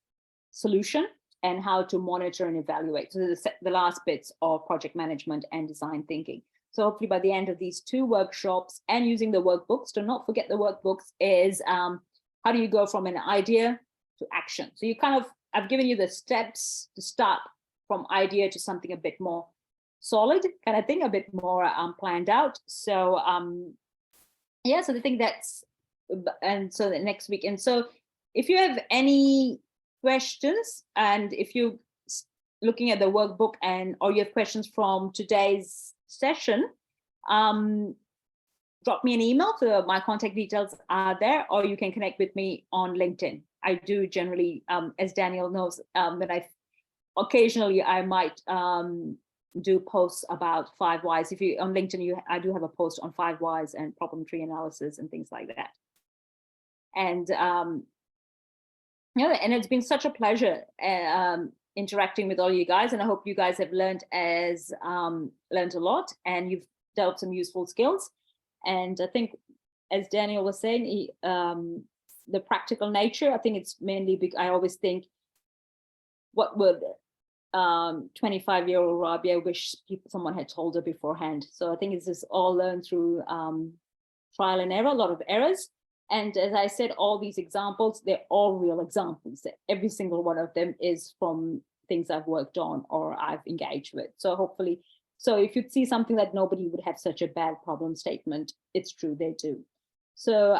S2: solution and how to monitor and evaluate. So the last bits of project management and design thinking. So hopefully by the end of these two workshops and using the workbooks, do not forget the workbooks, is how do you go from an idea to action? So I've given you the steps to start from idea to something a bit more solid kind of thing, a bit more planned out. So yeah, so I think that's, and so the next week. And so if you have any questions, and if you're looking at the workbook or you have questions from today's session, drop me an email. So my contact details are there, or you can connect with me on LinkedIn. I do generally, as Daniel knows, that occasionally I might do posts about 5 whys. If you on LinkedIn, I do have a post on 5 whys and problem tree analysis and things like that. And and it's been such a pleasure interacting with all you guys, and I hope you guys have learned a lot, and you've developed some useful skills. And I think, as Daniel was saying, the practical nature, I think it's mainly because I always think, what would 25-year-old Rabia wish someone had told her beforehand? So I think it's just all learned through trial and error, a lot of errors. And as I said, all these examples, they're all real examples. Every single one of them is from things I've worked on or I've engaged with. So hopefully, so if you see something that nobody would have such a bad problem statement, it's true, they do. So,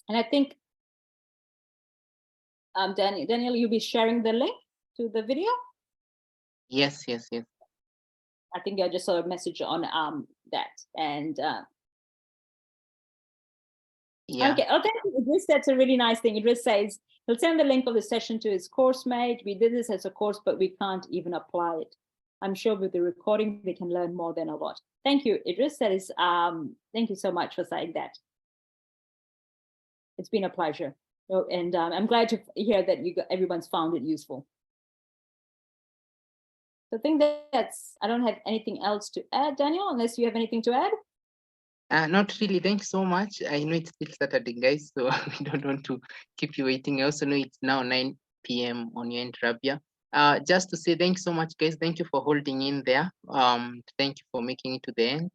S2: and I think, Daniel, you'll be sharing the link to the video?
S1: Yes.
S2: I think I just saw a message on that. And
S1: yeah.
S2: Okay. Oh, thank you. Idris, that's a really nice thing. Idris says he'll send the link of the session to his course mate. We did this as a course, but we can't even apply it. I'm sure with the recording, they can learn more than a lot. Thank you, Idris. That is, thank you so much for saying that. It's been a pleasure. So, and I'm glad to hear that everyone's found it useful. So I think I don't have anything else to add, Daniel, unless you have anything to add.
S1: Not really. Thanks so much. I know it's still Saturday, guys, so we don't want to keep you waiting. I also know it's now 9 p.m. on your end, Rabia. Just to say thanks so much, guys. Thank you for holding in there. Thank you for making it to the end.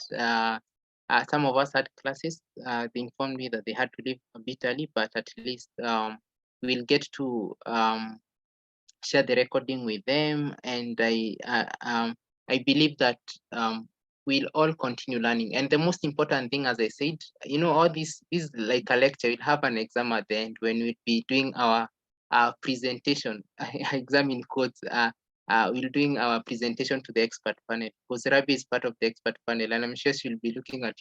S1: Some of us had classes. They informed me that they had to leave a bit early, but at least we'll get to share the recording with them. And I believe that we'll all continue learning. And the most important thing, as I said, all this is like a lecture. We'll have an exam at the end when we'll be doing our presentation. Exam in quotes. We're doing our presentation to the expert panel, because Rabia is part of the expert panel, and I'm sure she'll be looking at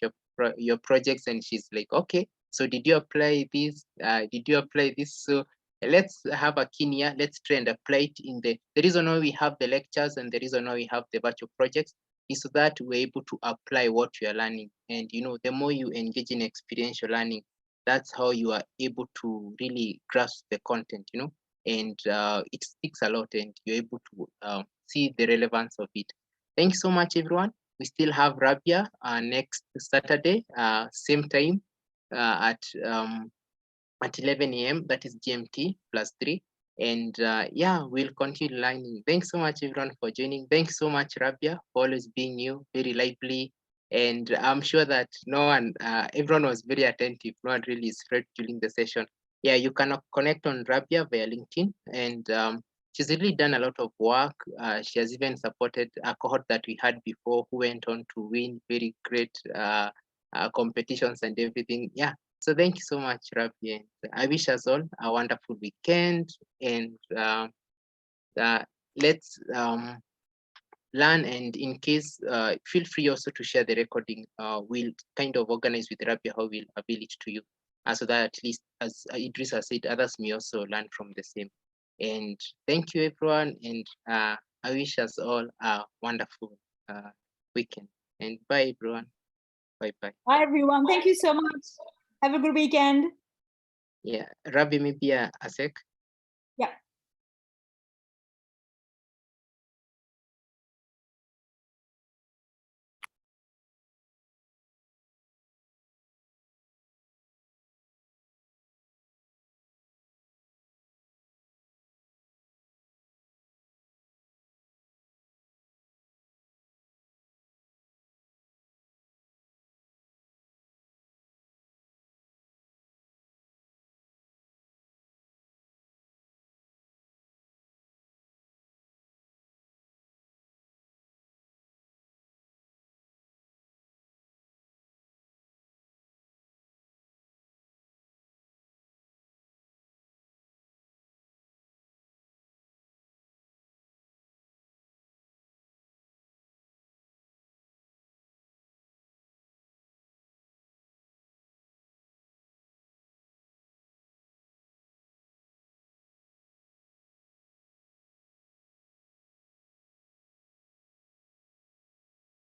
S1: your projects, and she's like, okay, so did you apply this? Did you apply this? So let's have a keen ear. Let's try and apply it in the reason why we have the lectures and the reason why we have the virtual projects is so that we're able to apply what you are learning. And the more you engage in experiential learning, that's how you are able to really grasp the content, and it sticks a lot, and you're able to see the relevance of it. Thanks so much, everyone. We still have Rabia next Saturday, same time at 11 a.m. That is GMT +3. And yeah, we'll continue learning. Thanks so much, everyone, for joining. Thanks so much, Rabia, for always being you, very lively, And I'm sure that everyone was very attentive. No one really spread during the session. Yeah, you can connect on Rabia via LinkedIn, and she's really done a lot of work. She has even supported a cohort that we had before who went on to win very great competitions and everything. Yeah, so thank you so much, Rabia. I wish us all a wonderful weekend, and let's learn, and in case, feel free also to share the recording. We'll kind of organize with Rabia how we'll avail it to you, so that at least, as Idrissa said, others may also learn from the same. And thank you, everyone, and I wish us all a wonderful weekend. And bye, everyone. Bye-bye.
S2: Bye, everyone. Thank you so much. Have a good weekend.
S1: Yeah, Rabia, maybe a sec.